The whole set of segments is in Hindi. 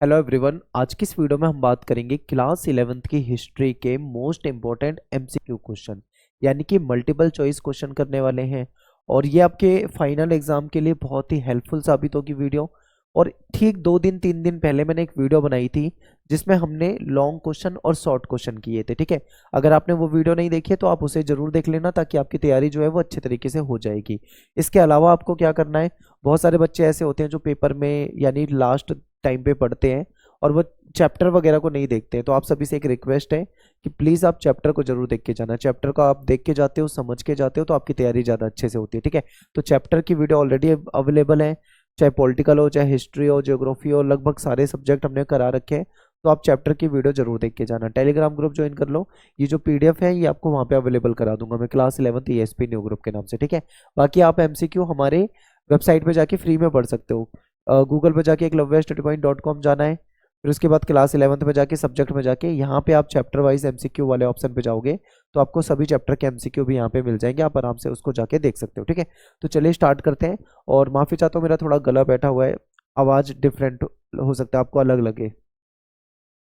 Hello everyone. आज की इस वीडियो में हम बात करेंगे क्लास 11th की हिस्ट्री के मोस्ट इम्पोर्टेंट एमसीक्यू क्वेश्चन, यानी कि मल्टीपल चॉइस क्वेश्चन करने वाले हैं। और ये आपके फाइनल एग्जाम के लिए बहुत ही हेल्पफुल साबित होगी वीडियो। और ठीक 2 दिन 3 दिन पहले मैंने एक वीडियो बनाई थी जिसमें हमने लॉन्ग क्वेश्चन और शॉर्ट क्वेश्चन किए थे। ठीक है, अगर आपने वो वीडियो नहीं देखी है तो आप उसे जरूर देख लेना, ताकि आपकी तैयारी जो है वो अच्छे तरीके से हो जाएगी। इसके अलावा आपको क्या करना है, बहुत सारे बच्चे ऐसे होते हैं जो पेपर में यानी लास्ट टाइम पे पढ़ते हैं और वो चैप्टर वगैरह को नहीं देखते हैं। तो आप सभी से एक रिक्वेस्ट है कि प्लीज़ आप चैप्टर को जरूर देख के जाना। चैप्टर को आप देख के जाते हो, समझ के जाते हो, तो आपकी तैयारी ज़्यादा अच्छे से होती है। ठीक है, तो चैप्टर की वीडियो ऑलरेडी अवेलेबल है, चाहे पॉलिटिकल हो, चाहे हिस्ट्री हो, ज्योग्राफी हो, लगभग सारे सब्जेक्ट हमने करा रखे हैं। तो आप चैप्टर की वीडियो जरूर देख के जाना। टेलीग्राम ग्रुप ज्वाइन कर लो, ये जो पीडीएफ है ये आपको वहाँ पे अवेलेबल करा दूंगा मैं, class 11th ESP new group के नाम से। ठीक है, बाकी आप एमसीक्यू हमारे वेबसाइट पे जाके फ्री में पढ़ सकते हो। गूगल पे जाके eklavyastudypoint.com जाना है, फिर उसके बाद क्लास 11th में जाके सब्जेक्ट में जाके यहाँ पे आप चैप्टर वाइज एमसीक्यू वाले ऑप्शन पे जाओगे तो आपको सभी चैप्टर के एमसीक्यू भी यहाँ पे मिल जाएंगे, आप आराम से उसको जाके देख सकते हो। ठीक है, तो चलिए स्टार्ट करते हैं। और माफ़ी चाहता हूँ, मेरा थोड़ा गला बैठा हुआ है, आवाज़ डिफरेंट हो सकता है, आपको अलग लगे।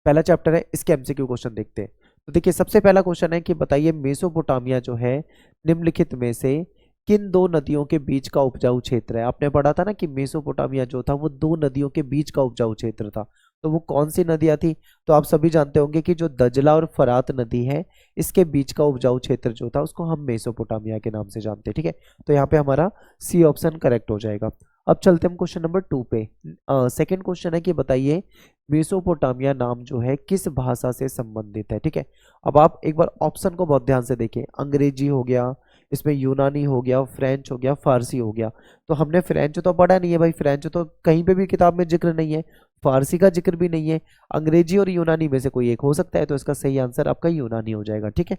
पहला चैप्टर है, इसके एमसीक्यू क्वेश्चन देखते हैं। तो देखिए, सबसे पहला क्वेश्चन है कि बताइए मेसोपोटामिया जो है निम्नलिखित में से किन दो नदियों के बीच का उपजाऊ क्षेत्र है। आपने पढ़ा था ना कि मेसोपोटामिया जो था वो दो नदियों के बीच का उपजाऊ क्षेत्र था। तो वो कौन सी नदियां थी? तो आप सभी जानते होंगे कि जो दजला और फरात नदी है, इसके बीच का उपजाऊ क्षेत्र जो था उसको हम मेसोपोटामिया के नाम से जानते हैं। ठीक है, तो यहाँ पे हमारा सी ऑप्शन करेक्ट हो जाएगा। अब चलते हम क्वेश्चन नंबर 2 पे। सेकंड क्वेश्चन है कि बताइए मेसोपोटामिया नाम जो है किस भाषा से संबंधित है। ठीक है, अब आप एक बार ऑप्शन को बहुत ध्यान से देखें। अंग्रेजी हो गया, इसमें यूनानी हो गया, फ्रेंच हो गया, फारसी हो गया। तो हमने फ्रेंच तो पढ़ा नहीं है भाई, फ्रेंच तो कहीं पे भी किताब में जिक्र नहीं है, फारसी का जिक्र भी नहीं है। अंग्रेजी और यूनानी में से कोई एक हो सकता है, तो इसका सही आंसर आपका यूनानी हो जाएगा। ठीक है,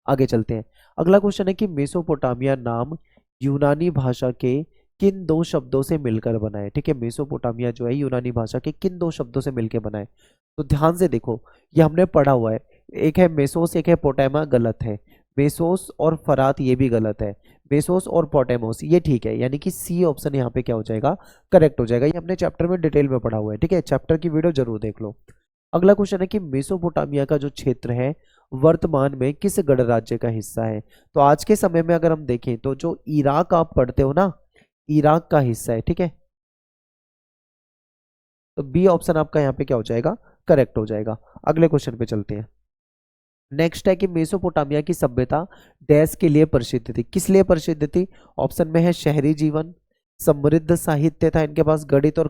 आगे चलते हैं। अगला क्वेश्चन है कि मेसोपोटामिया नाम यूनानी भाषा के किन दो शब्दों से मिलकर बना है। ठीक है, मेसोपोटामिया जो है यूनानी भाषा के किन दो शब्दों से मिलकर बना है। तो ध्यान से देखो, ये हमने पढ़ा हुआ है, एक है मेसोस, एक है पोटामा, गलत है। मेसोस और फरात ये भी गलत है। मेसोस और पोटेमोस ये ठीक है, यानी कि सी ऑप्शन यहाँ पे क्या हो जाएगा, करेक्ट हो जाएगा। ये हमने चैप्टर में डिटेल में पढ़ा हुआ है। ठीक है, चैप्टर की वीडियो जरूर देख लो। अगला क्वेश्चन है कि मेसोपोटामिया का जो क्षेत्र है वर्तमान में किस गणराज्य का हिस्सा है। तो आज के समय में अगर हम देखें तो जो इराक आप पढ़ते हो ना, इराक का हिस्सा है। ठीक है, तो बी ऑप्शन आपका यहाँ पे क्या हो जाएगा, करेक्ट हो जाएगा। अगले क्वेश्चन पे चलते हैं। नेक्स्ट है कि मेसोपोटामिया की सभ्यता डैश के लिए प्रसिद्ध थी। किस लिए प्रसिद्ध थी? ऑप्शन में है शहरी जीवन, समृद्ध साहित्य था इनके पास, गणित और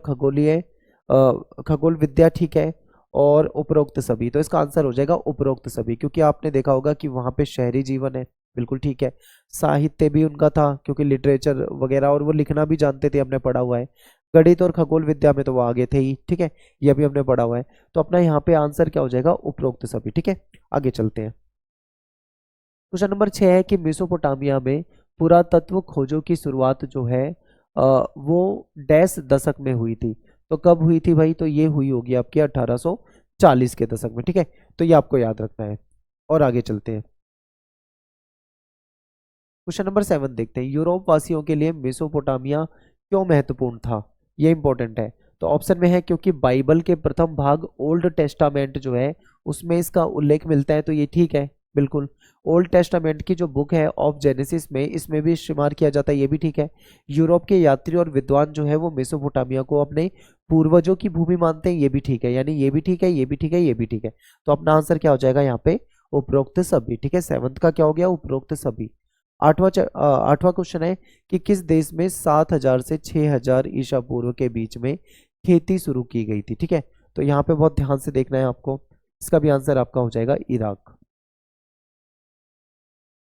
खगोल विद्या, ठीक है, और उपरोक्त सभी। तो इसका आंसर हो जाएगा उपरोक्त सभी, क्योंकि आपने देखा होगा कि वहां पे शहरी जीवन है, बिल्कुल ठीक है। साहित्य भी उनका था क्योंकि लिटरेचर वगैरह, और वो लिखना भी जानते थे, हमने पढ़ा हुआ है। गणित और खगोल विद्या में तो वो आगे थे ही। ठीक है, ये भी हमने पढ़ा हुआ है। तो अपना यहाँ पे आंसर क्या हो जाएगा, उपरोक्त सभी। ठीक है, आगे चलते हैं। क्वेश्चन नंबर 6 है कि मेसोपोटामिया में पुरातत्व खोजों की शुरुआत जो है वो डैश दशक में हुई थी। तो कब हुई थी भाई? तो ये हुई होगी आपकी 1840 के दशक में। ठीक है, तो ये आपको याद रखना है। और आगे चलते हैं। क्वेश्चन नंबर 7 देखते हैं। यूरोप वासियों के लिए मेसोपोटामिया क्यों महत्वपूर्ण था? ये इंपॉर्टेंट है। तो ऑप्शन में है क्योंकि बाइबल के प्रथम भाग ओल्ड टेस्टामेंट जो है उसमें इसका उल्लेख मिलता है, तो ये ठीक है बिल्कुल। ओल्ड टेस्टामेंट की जो बुक है ऑफ जेनेसिस में, इसमें भी शुमार किया जाता है, ये भी ठीक है। यूरोप के यात्री और विद्वान जो है वो मेसोपोटामिया को अपने पूर्वजों की भूमि मानते हैं, ये भी ठीक है। यानी ये भी ठीक है, ये भी ठीक है, ये भी ठीक है। तो अपना आंसर क्या हो जाएगा यहाँ पे, उपरोक्त सभी। ठीक है, 7th का क्या हो गया, उपरोक्त सभी। आठवां क्वेश्चन है कि किस देश में 7000 से 6000 ईसा पूर्व के बीच में खेती शुरू की गई थी। ठीक है, तो यहाँ पे बहुत ध्यान से देखना है आपको, इसका भी आंसर आपका हो जाएगा इराक।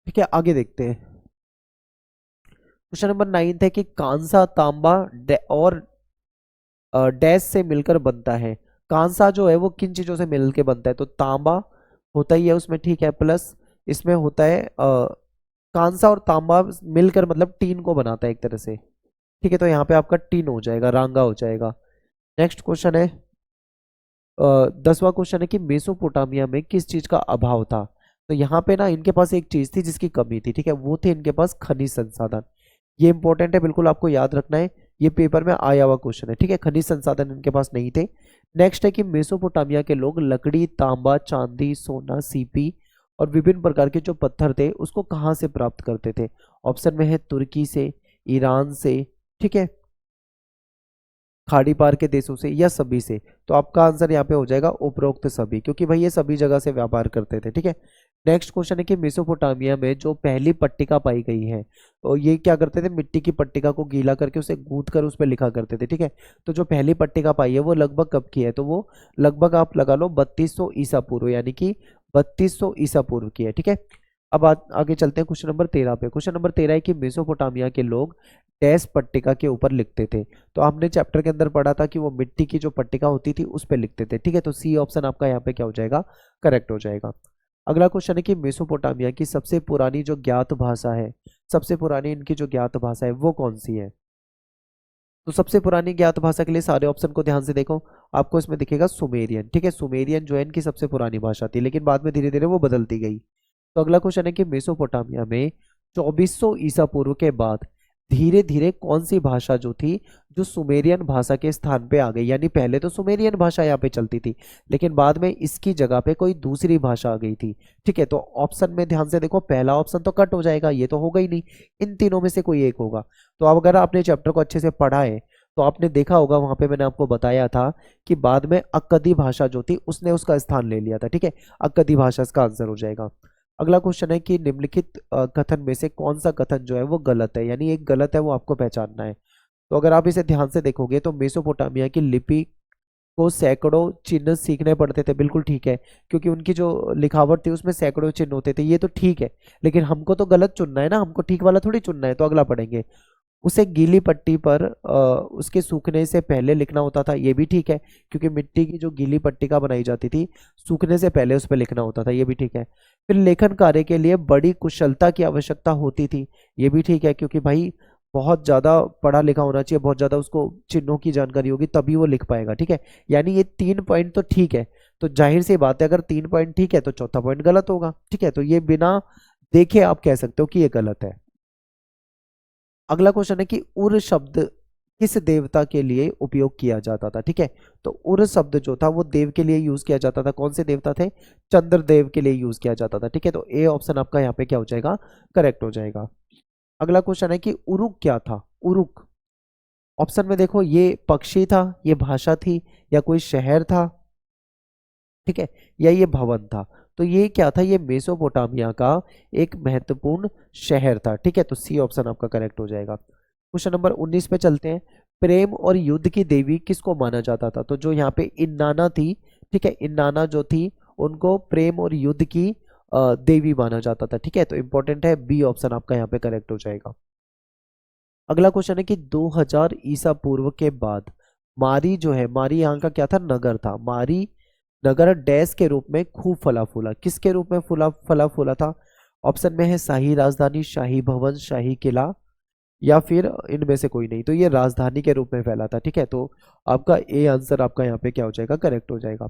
ठीक है, आगे देखते हैं। क्वेश्चन नंबर 9 है कि कांसा तांबा और डैश से मिलकर बनता है। कांसा जो है वो किन चीजों से मिलकर बनता है? तो तांबा होता ही है उसमें, ठीक है, प्लस इसमें होता है कांसा और तांबा मिलकर मतलब टीन को बनाता है एक तरह से। ठीक है, तो यहाँ पे आपका टीन हो जाएगा, रांगा हो जाएगा। नेक्स्ट क्वेश्चन है 10वां क्वेश्चन है कि मेसोपोटामिया में किस चीज का अभाव था। तो यहाँ पे ना इनके पास एक चीज थी जिसकी कमी थी। ठीक है, वो थे इनके पास खनिज संसाधन। ये इंपॉर्टेंट है, बिल्कुल आपको याद रखना है। ये पेपर में आया हुआ क्वेश्चन है, ठीक है। खनिज संसाधन इनके पास नहीं थे। नेक्स्ट है कि मेसोपोटामिया के लोग लकड़ी, तांबा, चांदी, सोना, सीपी और विभिन्न प्रकार के जो पत्थर थे उसको कहाँ से प्राप्त करते थे। ऑप्शन में है तुर्की से, ईरान से, ठीक है, खाड़ी पार के देशों से, या सभी से। तो आपका आंसर यहाँ पे हो जाएगा उपरोक्त सभी, क्योंकि भाई ये सभी जगह से व्यापार करते थे, ठीक है। नेक्स्ट क्वेश्चन है कि मेसोपोटामिया में जो पहली पट्टिका पाई गई है, तो ये क्या करते थे, मिट्टी की पट्टिका को गीला करके उसे गूंथ कर उस पर लिखा करते थे, ठीक है। तो जो पहली पट्टिका पाई है वो लगभग कब की है, तो वो लगभग आप लगा लो 3200 ईसा पूर्व, यानी कि 3200 ईसा पूर्व की है, ठीक है। अब आगे चलते हैं क्वेश्चन नंबर 13 पे। क्वेश्चन नंबर 13 है कि मेसोपोटामिया के लोग डैश पट्टिका के ऊपर लिखते थे। तो आपने चैप्टर के अंदर पढ़ा था कि वो मिट्टी की जो पट्टिका होती थी उस पर लिखते थे, ठीक है। तो सी ऑप्शन आपका यहाँ पे क्या हो जाएगा, करेक्ट हो जाएगा। अगला क्वेश्चन है कि मेसोपोटामिया की सबसे पुरानी जो ज्ञात भाषा है, सबसे पुरानी इनकी जो ज्ञात भाषा है वो कौन सी है। तो सबसे पुरानी ज्ञात भाषा के लिए सारे ऑप्शन को ध्यान से देखो, आपको इसमें दिखेगा सुमेरियन, ठीक है। सुमेरियन जो है इनकी सबसे पुरानी भाषा थी, लेकिन बाद में धीरे धीरे वो बदलती गई। तो अगला क्वेश्चन है कि मेसोपोटामिया में 2400 ईसा पूर्व के बाद धीरे धीरे कौन सी भाषा जो थी जो सुमेरियन भाषा के स्थान पे आ गई, यानी पहले तो सुमेरियन भाषा यहाँ पे चलती थी लेकिन बाद में इसकी जगह पे कोई दूसरी भाषा आ गई थी, ठीक है। तो ऑप्शन में ध्यान से देखो, पहला ऑप्शन तो कट हो जाएगा, ये तो होगा ही नहीं, इन तीनों में से कोई एक होगा। तो अब अगर आपने चैप्टर को अच्छे से पढ़ा है तो आपने देखा होगा वहां पे मैंने आपको बताया था कि बाद में अक्कदी भाषा जो थी उसने उसका स्थान ले लिया था, ठीक है। अक्कदी भाषा इसका आंसर हो जाएगा। अगला क्वेश्चन है कि निम्नलिखित कथन में से कौन सा कथन जो है वो गलत है, यानी एक गलत है वो आपको पहचानना है। तो अगर आप इसे ध्यान से देखोगे तो मेसोपोटामिया की लिपि को सैकड़ों चिन्ह सीखने पड़ते थे, बिल्कुल ठीक है, क्योंकि उनकी जो लिखावट थी उसमें सैकड़ों चिन्ह होते थे, ये तो ठीक है। लेकिन हमको तो गलत चुनना है ना, हमको ठीक वाला थोड़ी चुनना है। तो अगला पढ़ेंगे, उसे गीली पट्टी पर उसके सूखने से पहले लिखना होता था, ये भी ठीक है, क्योंकि मिट्टी की जो गीली पट्टिका बनाई जाती थी सूखने से पहले उस पर लिखना होता था, ये भी ठीक है। फिर लेखन कार्य के लिए बड़ी कुशलता की आवश्यकता होती थी, ये भी ठीक है, क्योंकि भाई बहुत ज्यादा पढ़ा लिखा होना चाहिए, बहुत ज्यादा उसको चिन्हों की जानकारी होगी तभी वो लिख पाएगा, ठीक है। यानी ये 3 पॉइंट तो ठीक है। तो जाहिर सी बात है अगर 3 पॉइंट ठीक है तो चौथा पॉइंट गलत होगा, ठीक है। तो ये बिना देखे आप कह सकते हो कि ये गलत है। अगला क्वेश्चन है कि उर शब्द किस देवता के लिए उपयोग किया जाता था, ठीक है। तो उर शब्द जो था वो देव के लिए यूज किया जाता था, कौन से देवता थे, चंद्रदेव के लिए यूज किया जाता था, ठीक है। तो ए ऑप्शन आपका यहाँ पे क्या हो जाएगा, करेक्ट हो जाएगा। अगला क्वेश्चन है कि उरुक क्या था। उरुक ऑप्शन में देखो, ये पक्षी था, ये भाषा थी, या कोई शहर था, ठीक है, या ये भवन था। तो ये क्या था, ये मेसोपोटामिया का एक महत्वपूर्ण शहर था, ठीक है। तो सी ऑप्शन आपका करेक्ट हो जाएगा। क्वेश्चन नंबर 19 पे चलते हैं। प्रेम और युद्ध की देवी किसको माना जाता था। तो जो यहाँ पे इन्नाना थी, ठीक है, इन्नाना जो थी उनको प्रेम और युद्ध की देवी माना जाता था, ठीक है। तो इंपॉर्टेंट है, बी ऑप्शन आपका यहाँ पे करेक्ट हो जाएगा। अगला क्वेश्चन है कि 2000 ईसा पूर्व के बाद मारी जो है, मारी यहाँ का क्या था, नगर था। मारी नगर डैश के रूप में खूब फला फूला, किसके रूप में फला फूला था। ऑप्शन में है शाही राजधानी, शाही भवन, शाही किला, या फिर इनमें से कोई नहीं। तो ये राजधानी के रूप में फैला था, ठीक है। तो आपका ए आंसर आपका यहाँ पे क्या हो जाएगा, करेक्ट हो जाएगा।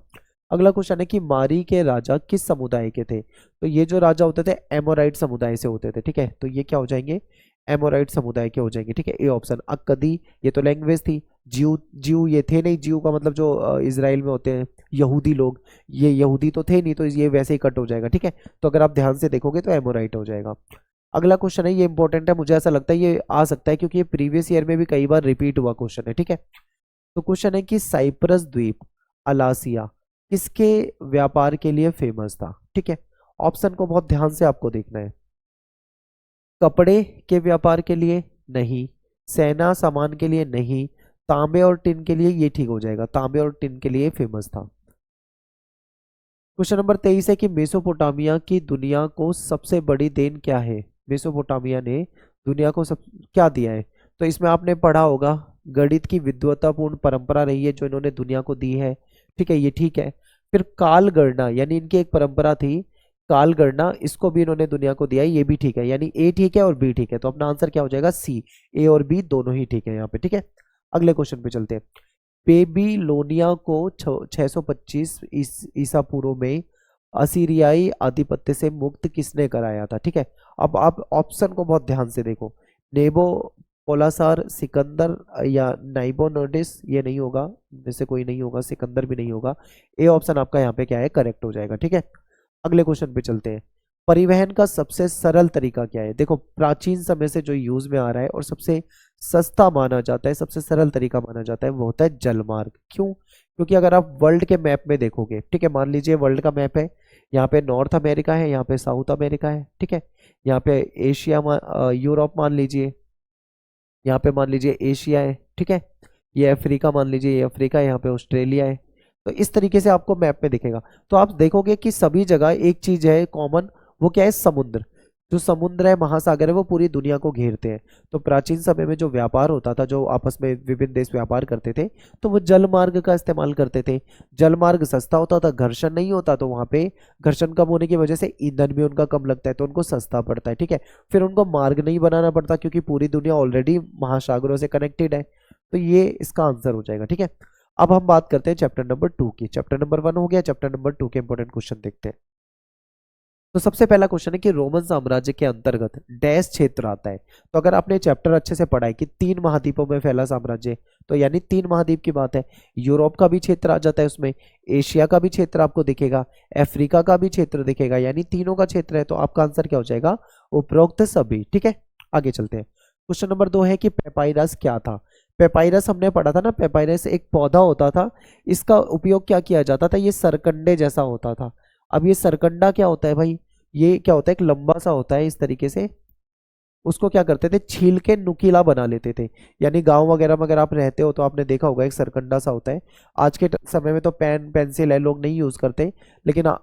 अगला क्वेश्चन है कि मारी के राजा किस समुदाय के थे। तो ये जो राजा होते थे एमोराइट समुदाय से होते थे, ठीक है। तो ये क्या हो जाएंगे, एमोराइट समुदाय के हो जाएंगे, ठीक है। A option. अक्कदी ये तो लैंग्वेज थी, जीव जीव ये थे नहीं, जीव का मतलब जो इसराइल में होते हैं यहूदी लोग, ये यहूदी तो थे नहीं, तो ये वैसे ही कट हो जाएगा, ठीक है। तो अगर आप ध्यान से देखोगे तो एमोराइट हो जाएगा। अगला क्वेश्चन है, ये इंपॉर्टेंट है, मुझे ऐसा लगता है ये आ सकता है क्योंकि ये प्रीवियस ईयर में भी कई बार रिपीट हुआ क्वेश्चन है, ठीक है। तो क्वेश्चन है कि साइप्रस द्वीप अलासिया किसके व्यापार के लिए फेमस था, ठीक है। ऑप्शन को बहुत ध्यान से आपको देखना है। कपड़े के व्यापार के लिए नहीं, सेना सामान के लिए नहीं, तांबे और टिन के लिए, ये ठीक हो जाएगा, तांबे और टिन के लिए फेमस था। क्वेश्चन नंबर 23 है कि मेसोपोटामिया की दुनिया को सबसे बड़ी देन क्या है। मेसोपोटामिया ने दुनिया को सब क्या दिया है। तो इसमें आपने पढ़ा होगा गणित की विद्वतापूर्ण परंपरा रही है जो इन्होंने दुनिया को दी है, ठीक है, ये ठीक है। फिर काल गणना, यानी इनकी एक परंपरा थी काल गणना, इसको भी इन्होंने दुनिया को दिया है, ये भी ठीक है, यानी ए ठीक है और बी ठीक है। तो अपना आंसर क्या हो जाएगा, सी। ए और बी दोनों ही ठीक है यहाँ पे, ठीक है। अगले क्वेश्चन पे चलते हैं। बेबीलोनिया को 625 ईसा पूर्व में असीरियाई आधिपत्य से मुक्त किसने कराया था, ठीक है। अब आप ऑप्शन को बहुत ध्यान से देखो। नेबो कोलासार, सिकंदर या नाइबोनोडिस, ये नहीं होगा, इनमें से कोई नहीं होगा, सिकंदर भी नहीं होगा। ए ऑप्शन आपका यहाँ पे क्या है, करेक्ट हो जाएगा। ठीक है, अगले क्वेश्चन पे चलते हैं। परिवहन का सबसे सरल तरीका क्या है? देखो, प्राचीन समय से जो यूज में आ रहा है और सबसे सस्ता माना जाता है, सबसे सरल तरीका माना जाता है, वो होता है जलमार्ग। क्यों? क्योंकि अगर आप वर्ल्ड के मैप में देखोगे, ठीक है, मान लीजिए वर्ल्ड का मैप है, यहाँ पे नॉर्थ अमेरिका है, यहाँ पे साउथ अमेरिका है, ठीक है, यहाँ पे यूरोप मान लीजिए, यहाँ पे मान लीजिए एशिया है, ठीक है, ये अफ्रीका मान लीजिए, ये अफ्रीका है, यहाँ पे ऑस्ट्रेलिया है। तो इस तरीके से आपको मैप में दिखेगा। तो आप देखोगे कि सभी जगह एक चीज है कॉमन, वो क्या है? समुद्र। जो समुद्र है, महासागर है, वो पूरी दुनिया को घेरते हैं। तो प्राचीन समय में जो व्यापार होता था, जो आपस में विभिन्न देश व्यापार करते थे, तो वो जल मार्ग का इस्तेमाल करते थे। जल मार्ग सस्ता होता था, घर्षण नहीं होता, तो वहां पे घर्षण कम होने की वजह से ईंधन भी उनका कम लगता है, तो उनको सस्ता पड़ता है। ठीक है, फिर उनको मार्ग नहीं बनाना पड़ता, क्योंकि पूरी दुनिया ऑलरेडी महासागरों से कनेक्टेड है। तो ये इसका आंसर हो जाएगा। ठीक है, अब हम बात करते हैं चैप्टर नंबर 2 की। चैप्टर नंबर 1 हो गया, चैप्टर नंबर 2 के इंपॉर्टेंट क्वेश्चन देखते हैं। तो सबसे पहला क्वेश्चन है कि रोमन साम्राज्य के अंतर्गत डैश क्षेत्र आता है। तो अगर आपने चैप्टर अच्छे से पढ़ा है कि 3 महाद्वीपों में फैला साम्राज्य, तो यानी 3 महाद्वीप की बात है। यूरोप का भी क्षेत्र आ जाता है उसमें, एशिया का भी क्षेत्र आपको दिखेगा, अफ्रीका का भी क्षेत्र दिखेगा, यानी तीनों का क्षेत्र है। तो आपका आंसर क्या हो जाएगा? उपरोक्त सभी। ठीक है, आगे चलते हैं। क्वेश्चन नंबर 2 है कि पेपाइरस क्या था? पेपाइरस हमने पढ़ा था ना, पेपाइरस एक पौधा होता था, इसका उपयोग क्या किया जाता था? ये सरकंडे जैसा होता था। अब ये सरकंडा क्या होता है भाई? ये क्या होता है? एक लंबा सा होता है इस तरीके से, उसको क्या करते थे? छील के नुकीला बना लेते थे। यानी गांव वगैरह में अगर आप रहते हो तो आपने देखा होगा, एक सरकंडा सा होता है। आज के समय में तो पेन पेंसिल है, लोग नहीं यूज करते, लेकिन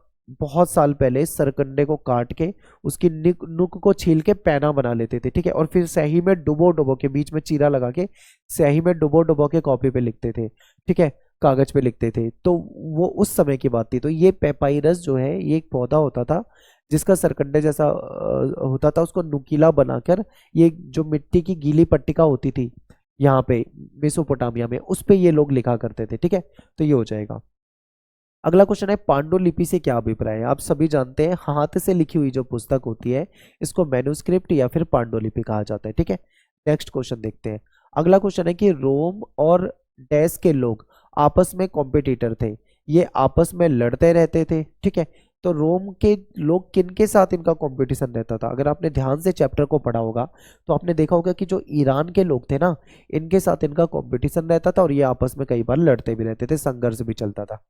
बहुत साल पहले इस सरकंडे को काट के उसकी नुक को छील के पैना बना लेते थे। ठीक है, और फिर स्याही में डुबो डुबो के, बीच में चीरा लगा के स्याही में डुबो डुबो के कॉपी पे लिखते थे। ठीक है, कागज पे लिखते थे। तो वो उस समय की बात थी। तो ये पेपाइरस जो है, ये एक पौधा होता था जिसका सरकंडे जैसा होता था, उसको नुकीला बनाकर ये जो मिट्टी की गीली पट्टिका होती थी यहाँ पे मेसोपोटामिया में, उस पे ये लोग लिखा करते थे। ठीक है, तो ये हो जाएगा। अगला क्वेश्चन है, पांडुलिपि से क्या अभिप्राय है? आप सभी जानते हैं हाथ से लिखी हुई जो पुस्तक होती है, इसको मैन्युस्क्रिप्ट या फिर पांडुलिपि कहा जाता है। ठीक है, नेक्स्ट क्वेश्चन देखते हैं। अगला क्वेश्चन है कि रोम और डैश के लोग आपस में कॉम्पिटिटर थे, ये आपस में लड़ते रहते थे। ठीक है, तो रोम के लोग किन के साथ इनका कंपटीशन रहता था? अगर आपने ध्यान से चैप्टर को पढ़ा होगा तो आपने देखा होगा कि जो ईरान के लोग थे ना, इनके साथ इनका कंपटीशन रहता था, और ये आपस में कई बार लड़ते भी रहते थे, संघर्ष भी चलता था।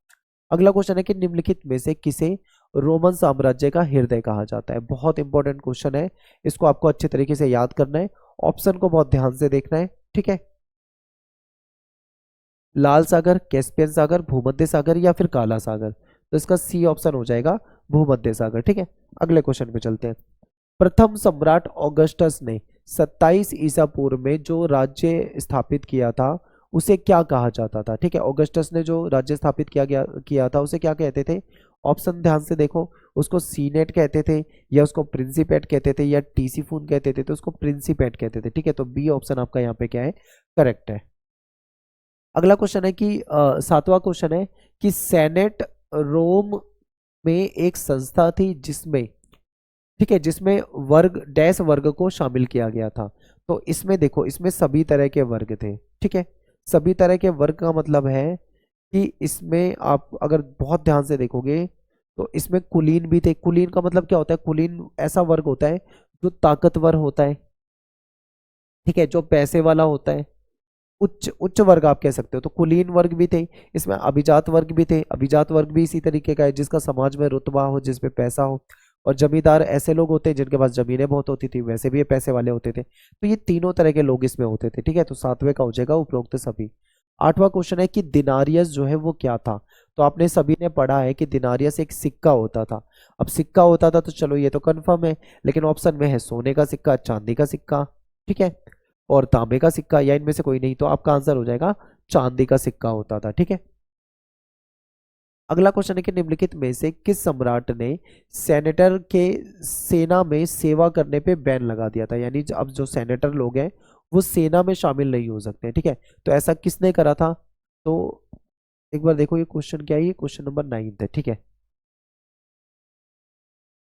अगला क्वेश्चन है कि निम्नलिखित में से किसे रोमन साम्राज्य का हृदय कहा जाता है? बहुत इंपॉर्टेंट क्वेश्चन है, इसको आपको अच्छे तरीके से याद करना है, ऑप्शन को बहुत ध्यान से देखना है। ठीक है, लाल सागर, कैस्पियन सागर, भूमध्य सागर या फिर काला सागर? तो इसका सी ऑप्शन हो जाएगा, भूमध्य सागर। ठीक है, अगले क्वेश्चन पे चलते हैं। प्रथम सम्राट ऑगस्टस ने 27 ईसा पूर्व में जो राज्य स्थापित किया था, उसे क्या कहा जाता था? ठीक है, ऑगस्टस ने जो राज्य स्थापित किया था, उसे क्या कहते थे? ऑप्शन ध्यान से देखो, उसको सीनेट कहते थे, या उसको प्रिंसिपेट कहते थे, या टीसीफून कहते थे? तो उसको प्रिंसिपेट कहते थे। ठीक है, तो बी ऑप्शन आपका यहाँ पे क्या है, करेक्ट है। अगला क्वेश्चन है कि 7वां क्वेश्चन है कि सेनेट रोम में एक संस्था थी जिसमें, ठीक है, जिसमें वर्ग डैश वर्ग को शामिल किया गया था। तो इसमें देखो, इसमें सभी तरह के वर्ग थे। ठीक है, सभी तरह के वर्ग का मतलब है कि इसमें आप अगर बहुत ध्यान से देखोगे तो इसमें कुलीन भी थे। कुलीन का मतलब क्या होता है? कुलीन ऐसा वर्ग होता है जो ताकतवर होता है, ठीक है, जो पैसे वाला होता है, उच्च उच्च वर्ग आप कह सकते हो। तो कुलीन वर्ग भी थे, इसमें अभिजात वर्ग भी थे। अभिजात वर्ग भी इसी तरीके का है, जिसका समाज में रुतबा हो, जिसपे पैसा हो। और जमींदार ऐसे लोग होते हैं जिनके पास जमीनें बहुत होती थी, वैसे भी ये पैसे वाले होते थे। तो ये तीनों तरह के लोग इसमें होते थे। ठीक है, तो 7वें का हो जाएगा उपरोक्त सभी। 8वां क्वेश्चन है कि दिनारियस जो है वो क्या था? तो आपने सभी ने पढ़ा है कि दिनारियस एक सिक्का होता था। अब सिक्का होता था तो चलो ये तो कंफर्म है, लेकिन ऑप्शन में है सोने का सिक्का, चांदी का सिक्का, ठीक है, और तांबे का सिक्का, या इनमें से कोई नहीं। तो आपका आंसर हो जाएगा चांदी का सिक्का होता था। ठीक है, अगला क्वेश्चन है कि निम्नलिखित में से किस सम्राट ने सेनेटर के सेना में सेवा करने पे बैन लगा दिया था? यानी अब जो सेनेटर लोग हैं वो सेना में शामिल नहीं हो सकते। ठीक है, तो ऐसा किसने करा था? तो एक बार देखो, ये क्वेश्चन क्या है, ये क्वेश्चन नंबर 9 है। ठीक है,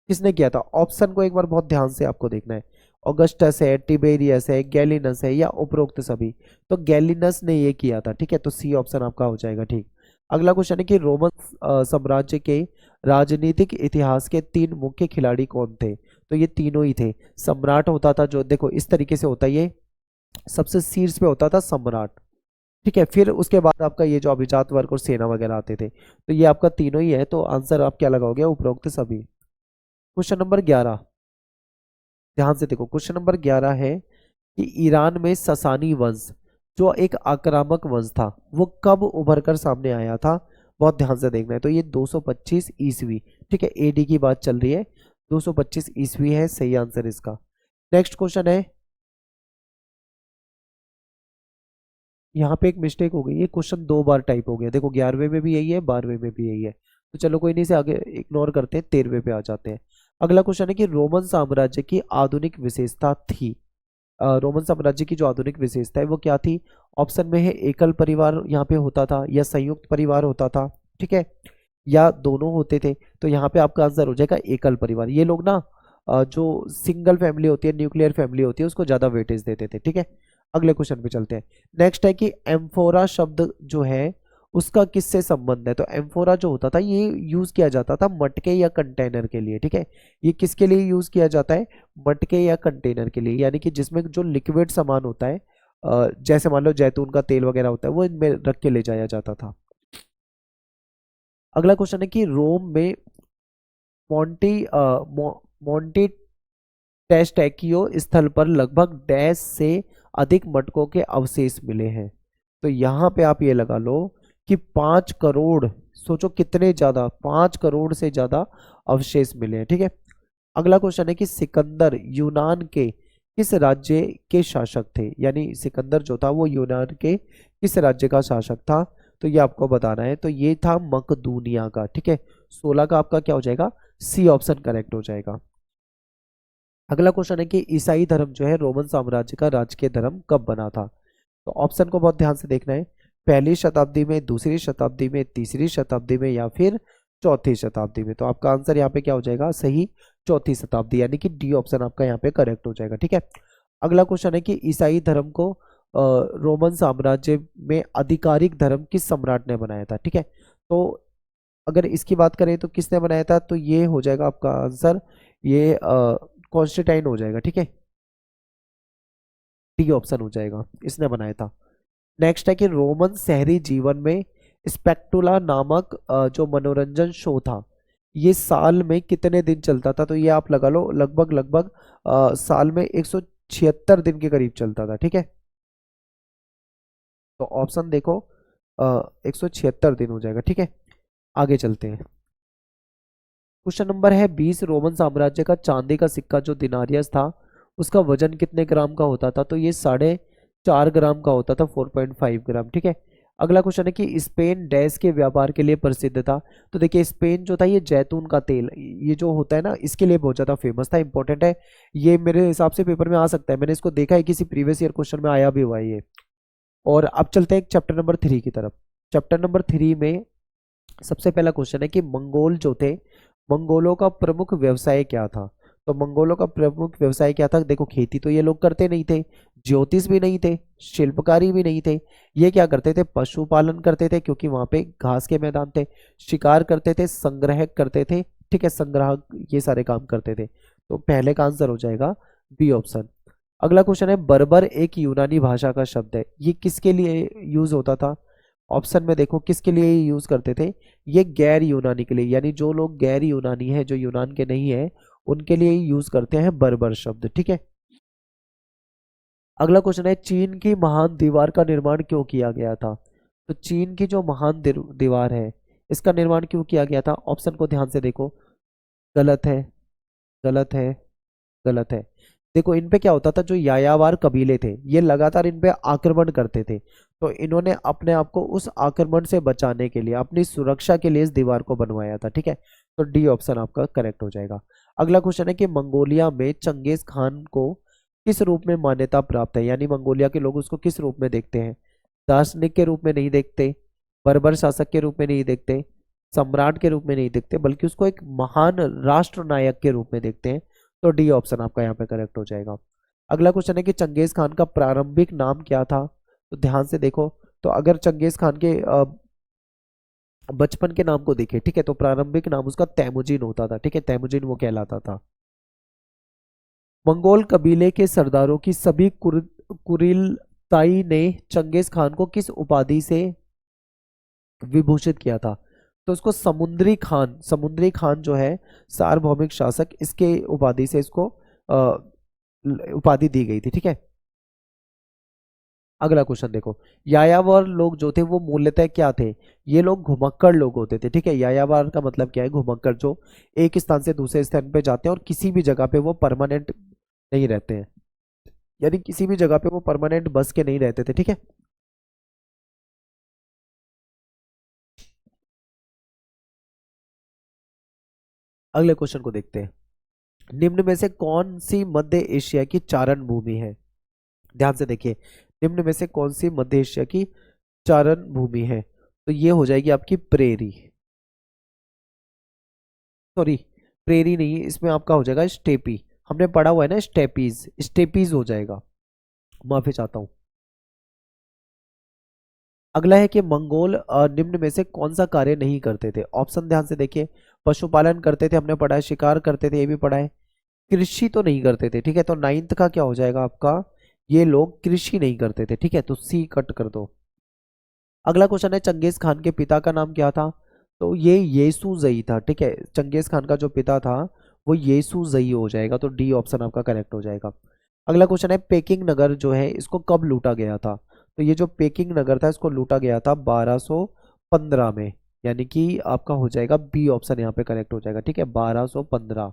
किसने किया था? ऑप्शन को एक बार बहुत ध्यान से आपको देखना है। ऑगस्टस है, टिबेरियस है, गैलिनस है, या उपरोक्त सभी? तो गैलिनस ने ये किया था, ठीक है, तो सी ऑप्शन आपका हो जाएगा। ठीक। अगला क्वेश्चन है कि रोमन साम्राज्य के राजनीतिक इतिहास के 3 मुख्य खिलाड़ी कौन थे? तो ये तीनों ही थे। सम्राट होता था, जो देखो इस तरीके से होता है, ये सबसे शीर्ष पे होता था सम्राट, ठीक है। फिर उसके बाद आपका ये जो अभिजात वर्ग और सेना वगैरह आते थे, तो ये आपका तीनों ही है, तो आंसर आप क्या लगाओगे? उपरोक्त सभी। क्वेश्चन नंबर 11, ध्यान से देखो, क्वेश्चन नंबर 11 है कि ईरान में ससानी वंश जो एक आक्रामक वंश था, वो कब उभर कर सामने आया था? बहुत ध्यान से देखना है। तो ये 225 ईस्वी, ठीक है, एडी की बात चल रही है, 225 ईस्वी है सही आंसर इसका। नेक्स्ट क्वेश्चन है, यहाँ पे एक मिस्टेक हो गई, ये क्वेश्चन 2 बार टाइप हो गया, देखो 11वें में भी यही है, 12वें में भी यही है, तो चलो कोई नहीं, से आगे इग्नोर करते हैं, 13वें पे आ जाते हैं। अगला क्वेश्चन है कि रोमन साम्राज्य की आधुनिक विशेषता थी। रोमन साम्राज्य की जो आधुनिक विशेषता है वो क्या थी? ऑप्शन में है एकल परिवार यहाँ पे होता था, या संयुक्त परिवार होता था, ठीक है, या दोनों होते थे। तो यहाँ पे आपका आंसर हो जाएगा एकल परिवार। ये लोग ना जो सिंगल फैमिली होती है, न्यूक्लियर फैमिली होती है, उसको ज्यादा वेटेज देते थे, ठीक है। अगले क्वेश्चन पे चलते हैं। नेक्स्ट है कि एम्फोरा शब्द जो है उसका किससे संबंध है? तो एम्फोरा जो होता था ये यूज किया जाता था मटके या कंटेनर के लिए, ठीक है। ये किसके लिए यूज किया जाता है? मटके या कंटेनर के लिए, यानी कि जिसमें जो लिक्विड सामान होता है, जैसे मान लो जैतून का तेल वगैरह होता है, वो इनमें रख के ले जाया जाता था। अगला क्वेश्चन है कि रोम में मोंटी मोंटी टेस्टेकियो स्थल पर लगभग डैश से अधिक मटकों के अवशेष मिले हैं। तो यहाँ पे आप ये लगा लो कि 5 करोड़, सोचो कितने ज्यादा, 5 करोड़ से ज्यादा अवशेष मिले हैं, ठीक है। अगला क्वेश्चन है कि सिकंदर यूनान के किस राज्य के शासक थे? यानी सिकंदर जो था वो यूनान के किस राज्य का शासक था? तो ये आपको बताना है। तो ये था मकदूनिया का, ठीक है। 16 का आपका क्या हो जाएगा? सी ऑप्शन करेक्ट हो जाएगा। अगला क्वेश्चन है कि ईसाई धर्म जो है रोमन साम्राज्य का राजकीय धर्म कब बना था? तो ऑप्शन को बहुत ध्यान से देखना है। पहली शताब्दी में, दूसरी शताब्दी में, तीसरी शताब्दी में, या फिर चौथी शताब्दी में? तो आपका आंसर यहाँ पे क्या हो जाएगा? सही, चौथी शताब्दी, यानी कि डी ऑप्शन आपका यहाँ पे करेक्ट हो जाएगा, ठीक है। अगला क्वेश्चन है कि ईसाई धर्म को रोमन साम्राज्य में आधिकारिक धर्म किस सम्राट ने बनाया था? ठीक है, तो अगर इसकी बात करें तो किसने बनाया था? तो ये हो जाएगा आपका आंसर, ये कॉन्स्टेंटाइन हो जाएगा, ठीक है, डी ऑप्शन हो जाएगा, इसने बनाया था। नेक्स्ट है कि रोमन शहरी जीवन में स्पेक्टुला नामक जो मनोरंजन शो था, ये साल में कितने दिन चलता था? तो ये आप लगा लो, लगभग लगभग साल में 176 दिन के करीब चलता था, ठीक है। तो ऑप्शन देखो, 176 दिन हो जाएगा, ठीक है। आगे चलते हैं। क्वेश्चन नंबर है 20, रोमन साम्राज्य का चांदी का सिक्का जो दिनारियस था उसका वजन कितने ग्राम का होता था? तो ये 4.5 ग्राम का होता था, 4.5 ग्राम, ठीक है। अगला क्वेश्चन है कि स्पेन डैश के व्यापार के लिए प्रसिद्ध था? तो देखिए स्पेन जो था ये जैतून का तेल, ये जो होता है ना, इसके लिए बहुत ज्यादा फेमस था, इंपॉर्टेंट है, ये मेरे हिसाब से पेपर में आ सकता है, मैंने इसको देखा है, किसी प्रीवियस ईयर क्वेश्चन में आया भी हुआ है ये। और अब चलते हैं चैप्टर नंबर 3 की तरफ। चैप्टर नंबर 3 में सबसे पहला क्वेश्चन है कि मंगोल जो थे, मंगोलों का प्रमुख व्यवसाय क्या था? तो मंगोलों का प्रमुख व्यवसाय क्या था? देखो खेती तो ये लोग करते नहीं थे, ज्योतिष भी नहीं थे, शिल्पकारी भी नहीं थे, ये क्या करते थे? पशुपालन करते थे, क्योंकि वहां पे घास के मैदान थे, शिकार करते थे, संग्रह करते थे, ठीक है, संग्रह, ये सारे काम करते थे। तो पहले का आंसर हो जाएगा बी ऑप्शन। अगला क्वेश्चन है बर्बर एक यूनानी भाषा का शब्द है, ये किसके लिए यूज होता था? ऑप्शन में देखो किसके लिए यूज करते थे? ये गैर यूनानी के लिए, यानी जो लोग गैर यूनानी है, जो यूनान के नहीं है, उनके लिए यूज करते हैं बर्बर शब्द, ठीक है। अगला क्वेश्चन है चीन की महान दीवार का निर्माण क्यों किया गया था? तो चीन की जो महान दीवार है, इसका निर्माण क्यों किया गया था? ऑप्शन को ध्यान से देखो, गलत है, गलत है, गलत है। देखो इन पे क्या होता था, जो यायावर कबीले थे ये लगातार इन पे आक्रमण करते थे, तो इन्होंने अपने आप को उस आक्रमण से बचाने के लिए, अपनी सुरक्षा के लिए इस दीवार को बनवाया था, ठीक है। तो डी ऑप्शन आपका करेक्ट हो जाएगा। अगला क्वेश्चन है कि मंगोलिया में चंगेज खान को किस रूप में मान्यता प्राप्त है? यानी मंगोलिया के लोग उसको किस रूप में देखते हैं? दार्शनिक के रूप में नहीं देखते, बर्बर शासक के रूप में नहीं देखते, सम्राट के रूप में नहीं देखते, बल्कि उसको एक महान राष्ट्र नायक के रूप में देखते हैं। तो डी ऑप्शन आपका यहाँ पे करेक्ट हो जाएगा। अगला क्वेश्चन है कि चंगेज खान का प्रारंभिक नाम क्या था। तो ध्यान से देखो, तो अगर चंगेज खान के बचपन के नाम को देखें, ठीक है, तो प्रारंभिक नाम उसका तैमुजीन होता था, ठीक है, तैमुजीन वो कहलाता था। मंगोल कबीले के सरदारों की सभी कुरिलताई ने चंगेज खान को किस उपाधि से विभूषित किया था। तो उसको समुद्री खान जो है सार्वभौमिक शासक, इसके उपाधि से इसको उपाधि दी गई थी, ठीक है। अगला क्वेश्चन देखो, यायावर लोग जो थे वो मूलतः क्या थे। ये लोग घुमक्कड़ लोग होते थे, ठीक है। यायावर का मतलब क्या है, घुमक्कड़, जो एक स्थान से दूसरे स्थान पे जाते हैं और किसी भी जगह पे वो परमानेंट नहीं रहते हैं, यानी किसी भी जगह पे वो परमानेंट बस के नहीं रहते थे, ठीक है। अगले क्वेश्चन को देखते हैं, निम्न में से कौन सी मध्य एशिया की चारण भूमि है। ध्यान से देखिए, निम्न में से कौन सी मध्य एशिया की चारण भूमि है। तो ये हो जाएगी आपकी प्रेरी, सॉरी, प्रेरी नहीं, इसमें आपका हो जाएगा स्टेपी। हमने पढ़ा हुआ है ना, स्टेपीज, स्टेपीज हो जाएगा, माफी चाहता हूँ। अगला है कि मंगोल निम्न में से कौन सा कार्य नहीं करते थे। ऑप्शन ध्यान से देखिए, पशुपालन करते थे, हमने पढ़ा है, शिकार करते थे, ये भी पढ़ा है, कृषि तो नहीं करते थे, ठीक है। तो नाइन्थ का क्या हो जाएगा आपका, ये लोग कृषि नहीं करते थे, ठीक है, तो सी कट कर दो। अगला क्वेश्चन है, चंगेज खान के पिता का नाम क्या था। तो ये येसुजई था, ठीक है, चंगेज खान का जो पिता था वो येसुजई हो जाएगा, तो डी ऑप्शन आपका करेक्ट हो जाएगा। अगला क्वेश्चन है, पेकिंग नगर जो है इसको कब लूटा गया था। तो ये जो पेकिंग नगर था इसको लूटा गया था 1215 में, यानी कि आपका हो जाएगा बी ऑप्शन यहाँ पे करेक्ट हो जाएगा, ठीक है, 1215।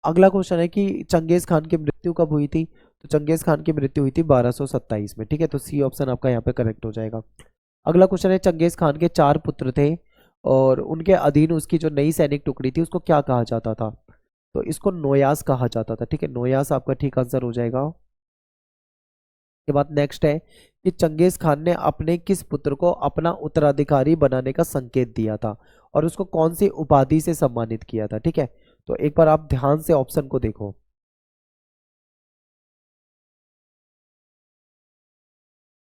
अगला क्वेश्चन है कि चंगेज खान की मृत्यु कब हुई थी। तो चंगेज खान की मृत्यु हुई थी 1227 में, ठीक है, तो सी ऑप्शन आपका यहाँ पे करेक्ट हो जाएगा। अगला क्वेश्चन है, चंगेज खान के 4 पुत्र थे और उनके अधीन उसकी जो नई सैनिक टुकड़ी थी उसको क्या कहा जाता था। तो इसको नोयास कहा जाता था, ठीक है, नोयास आपका ठीक आंसर हो जाएगा। के बाद नेक्स्ट है कि चंगेज खान ने अपने किस पुत्र को अपना उत्तराधिकारी बनाने का संकेत दिया था और उसको कौन सी उपाधि से सम्मानित किया था, ठीक है। तो एक बार आप ध्यान से ऑप्शन को देखो,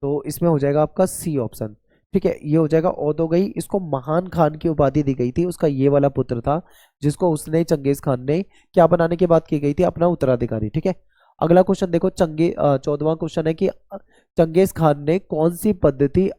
तो इसमें हो जाएगा आपका सी ऑप्शन, ठीक है, ये हो जाएगा ओदोगई। इसको महान खान की उपाधि दी गई थी, उसका ये वाला पुत्र था जिसको उसने चंगेज खान ने क्या बनाने की बात की गई थी, अपना उत्तराधिकारी, ठीक है। अगला क्वेश्चन देखो, 14वां क्वेश्चन है कि चंगेज खान ने कौन सी पद्धति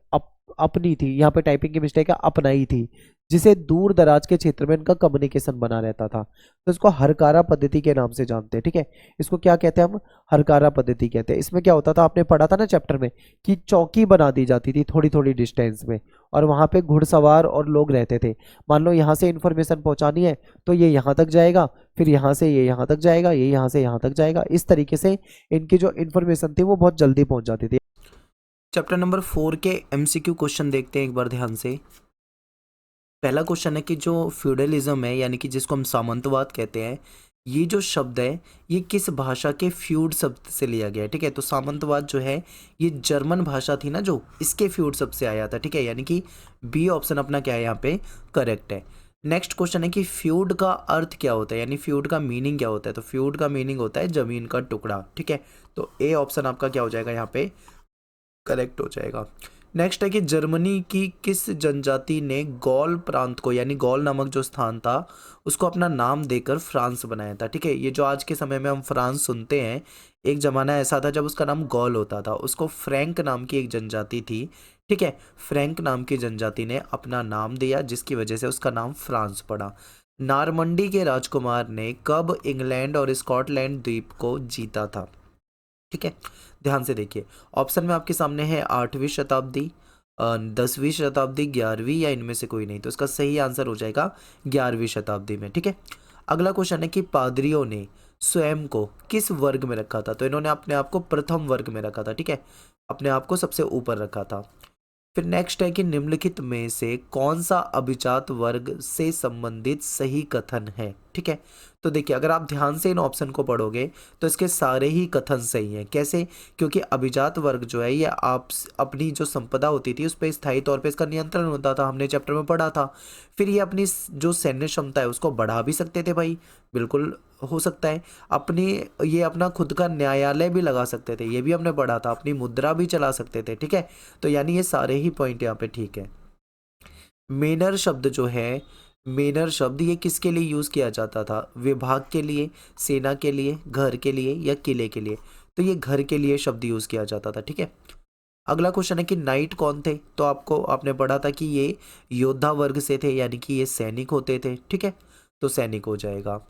अपनी थी, यहाँ पे टाइपिंग की मिस्टेक है, अपनाई थी, जिसे दूर दराज के क्षेत्र में इनका कम्युनिकेशन बना रहता था। तो इसको हरकारा पद्धति के नाम से जानते हैं, ठीक है। इसको क्या कहते हैं हम, हरकारा पद्धति कहते हैं। इसमें क्या होता था, आपने पढ़ा था ना चैप्टर में, कि चौकी बना दी जाती थी थोड़ी थोड़ी डिस्टेंस में और वहां पे घुड़सवार और लोग रहते थे। मान लो यहाँ से इंफॉर्मेशन पहुंचानी है तो ये यहाँ तक जाएगा, फिर यहाँ से ये यहाँ तक जाएगा, ये यहाँ से यहाँ तक जाएगा, इस तरीके से इनकी जो इन्फॉर्मेशन थी वो बहुत जल्दी पहुंच जाती थी। चैप्टर नंबर 4 के एमसीक्यू क्वेश्चन देखते हैं एक बार ध्यान से। पहला क्वेश्चन है कि जो फ्यूडलिज्म है यानी कि जिसको हम सामंतवाद कहते हैं, ये जो शब्द है ये किस भाषा के फ्यूड शब्द से लिया गया है, ठीक है। तो सामंतवाद जो है ये जर्मन भाषा थी ना जो, इसके फ्यूड शब्द से आया था, ठीक है, यानी कि बी ऑप्शन अपना क्या है यहाँ पे करेक्ट है। नेक्स्ट क्वेश्चन है कि फ्यूड का अर्थ क्या होता है, यानी फ्यूड का मीनिंग क्या होता है। तो फ्यूड का मीनिंग होता है जमीन का टुकड़ा, ठीक है। तो ए ऑप्शन आपका क्या हो जाएगा यहाँ पे करेक्ट हो जाएगा। नेक्स्ट है कि जर्मनी की किस जनजाति ने गौल प्रांत को, यानी गौल नामक जो स्थान था उसको अपना नाम देकर फ्रांस बनाया था, ठीक है। ये जो आज के समय में हम फ्रांस सुनते हैं, एक जमाना ऐसा था जब उसका नाम गौल होता था, उसको फ्रैंक नाम की एक जनजाति थी, ठीक है, फ्रैंक नाम की जनजाति ने अपना नाम दिया जिसकी वजह से उसका नाम फ्रांस पड़ा। नारमंडी के राजकुमार ने कब इंग्लैंड और स्कॉटलैंड द्वीप को जीता था, ठीक है। ध्यान से देखिए, ऑप्शन में आपके सामने है 8वीं शताब्दी, 10वीं शताब्दी, 11वीं या इनमें से कोई नहीं। तो इसका सही आंसर हो जाएगा 11वीं शताब्दी में, ठीक है। अगला क्वेश्चन है कि पादरियों ने स्वयं को किस वर्ग में रखा था। तो इन्होंने अपने आप को प्रथम वर्ग में रखा था, ठीक है, अपने आप को सबसे ऊपर रखा था। फिर नेक्स्ट है कि निम्नलिखित में से कौन सा अभिजात वर्ग से संबंधित सही कथन है। ठीक है। तो देखिए अगर आप ध्यान से इन ऑप्शन को पढ़ोगे तो इसके सारे ही कथन सही हैं। कैसे? क्योंकि अभिजात वर्ग जो है ये आप अपनी जो संपदा होती थी उस पर स्थायी तौर पे इसका नियंत्रण होता था, हमने चैप्टर में पढ़ा था। फिर ये अपनी जो सैन्य क्षमता है उसको बढ़ा भी सकते थे भाई, बिल्कुल हो सकता है। अपनी ये अपना खुद का न्यायालय भी लगा सकते थे, ये भी हमने पढ़ा था। अपनी मुद्रा भी चला सकते थे, ठीक है। तो यानी ये सारे ही पॉइंट यहाँ पे ठीक है। मेनर शब्द जो है, मेनर शब्द ये किसके लिए यूज़ किया जाता था? विभाग के लिए, सेना के लिए, घर के लिए या किले के लिए? तो ये घर के लिए शब्द यूज़ किया जाता था, ठीक है। अगला क्वेश्चन है कि नाइट कौन थे? तो आपने पढ़ा था कि ये योद्धा वर्ग से थे, यानी कि ये सैनिक होते थे, ठीक है। तो सैनिक हो जाएगा।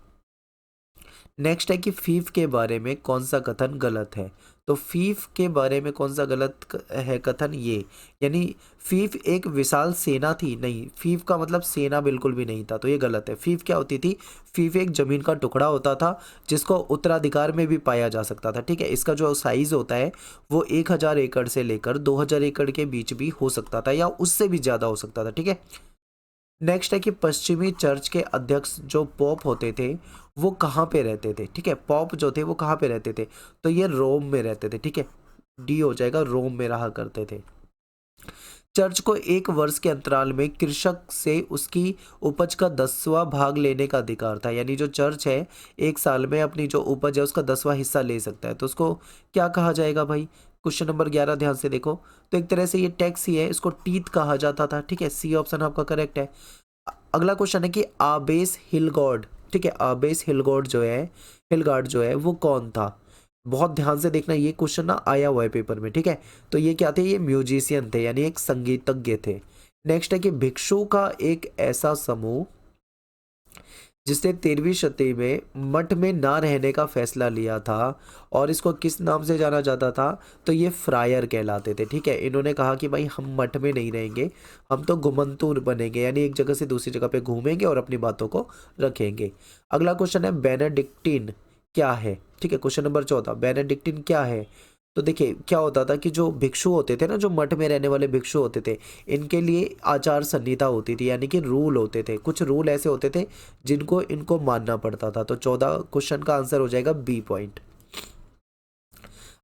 नेक्स्ट है कि फीफ के बारे में कौन सा कथन गलत है? तो फीफ के बारे में कौन सा गलत है कथन? ये यानी फीफ एक विशाल सेना थी, नहीं, फीफ का मतलब सेना बिल्कुल भी नहीं था, तो ये गलत है। फीफ क्या होती थी? फीफ एक जमीन का टुकड़ा होता था जिसको उत्तराधिकार में भी पाया जा सकता था, ठीक है। इसका जो साइज होता है वो 1000 एकड़ से लेकर 2000 एकड़ के बीच भी हो सकता था या उससे भी ज़्यादा हो सकता था, ठीक है। नेक्स्ट है कि पश्चिमी चर्च के अध्यक्ष जो पोप होते थे वो कहाँ पे रहते थे? ठीक है, पोप जो थे वो कहाँ पे रहते थे? तो ये रोम में रहते थे, ठीक है। डी हो जाएगा, रोम में रहा करते थे। चर्च को एक वर्ष के अंतराल में कृषक से उसकी उपज का 10वां भाग लेने का अधिकार था। यानी जो चर्च है एक साल में अपनी जो उपज है उसका 10वां हिस्सा ले सकता है, तो उसको क्या कहा जाएगा भाई? क्वेश्चन नंबर 11 ध्यान से देखो। तो एक तरह से ये टैक्स ही है, इसको टीथ कहा जाता था, ठीक है। सी ऑप्शन आपका करेक्ट है। अगला क्वेश्चन है कि आबेस हिलगॉर्ड, ठीक है, आबेस हिलगॉर्ड जो है, हिलगार्ड जो है वो कौन था? बहुत ध्यान से देखना, ये क्वेश्चन ना आया हुआ है पेपर में, ठीक है। तो ये क्या थे? ये म्यूजिशियन थे, यानी एक संगीतज्ञ थे। नेक्स्ट है कि भिक्षु का एक ऐसा समूह जिसने 13वीं शताब्दी में मठ में ना रहने का फैसला लिया था और इसको किस नाम से जाना जाता था? तो ये फ्रायर कहलाते थे, ठीक है। इन्होंने कहा कि भाई हम मठ में नहीं रहेंगे, हम तो घुमंतूर बनेंगे, यानी एक जगह से दूसरी जगह पे घूमेंगे और अपनी बातों को रखेंगे। अगला क्वेश्चन है बेनेडिक्टिन क्या है? ठीक है, क्वेश्चन नंबर 14, बेनेडिक्टिन क्या है? तो देखिए क्या होता था कि जो भिक्षु होते थे ना, जो मठ में रहने वाले भिक्षु होते थे, इनके लिए आचार संहिता होती थी, यानी कि रूल होते थे। कुछ रूल ऐसे होते थे जिनको इनको मानना पड़ता था। तो 14 क्वेश्चन का आंसर हो जाएगा बी पॉइंट।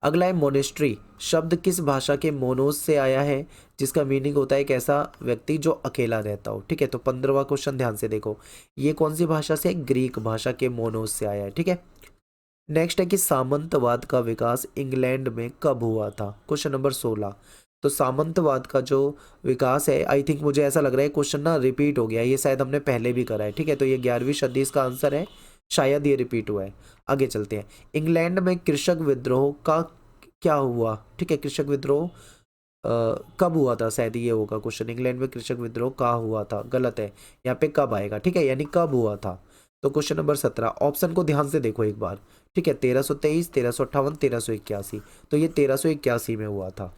अगला है मोनेस्ट्री शब्द किस भाषा के मोनोस से आया है? जिसका मीनिंग होता है एक ऐसा व्यक्ति जो अकेला रहता हो, ठीक है। तो 15वां क्वेश्चन ध्यान से देखो, ये कौन सी भाषा से? ग्रीक भाषा के मोनोस से आया है, ठीक है। नेक्स्ट है कि सामंतवाद का विकास इंग्लैंड में कब हुआ था? Question number 16। तो सामंतवाद का जो विकास है, आई थिंक मुझे ऐसा लग रहा है क्वेश्चन ना रिपीट हो गया, ये शायद हमने पहले भी करा है, ठीक है। तो ये 11वीं सदी इसका आंसर है, शायद ये रिपीट हुआ है। आगे चलते हैं। इंग्लैंड में कृषक विद्रोह का क्या हुआ? ठीक है, कृषक विद्रोह कब हुआ था? शायद ये होगा क्वेश्चन, इंग्लैंड में कृषक विद्रोह का हुआ था, गलत है। यहाँ पे कब आएगा, ठीक है, यानी कब हुआ था। तो क्वेश्चन नंबर 17, ऑप्शन को ध्यान से देखो एक बार, ठीक है। 1323, 1358, 1381। तो ये 1381 में हुआ था।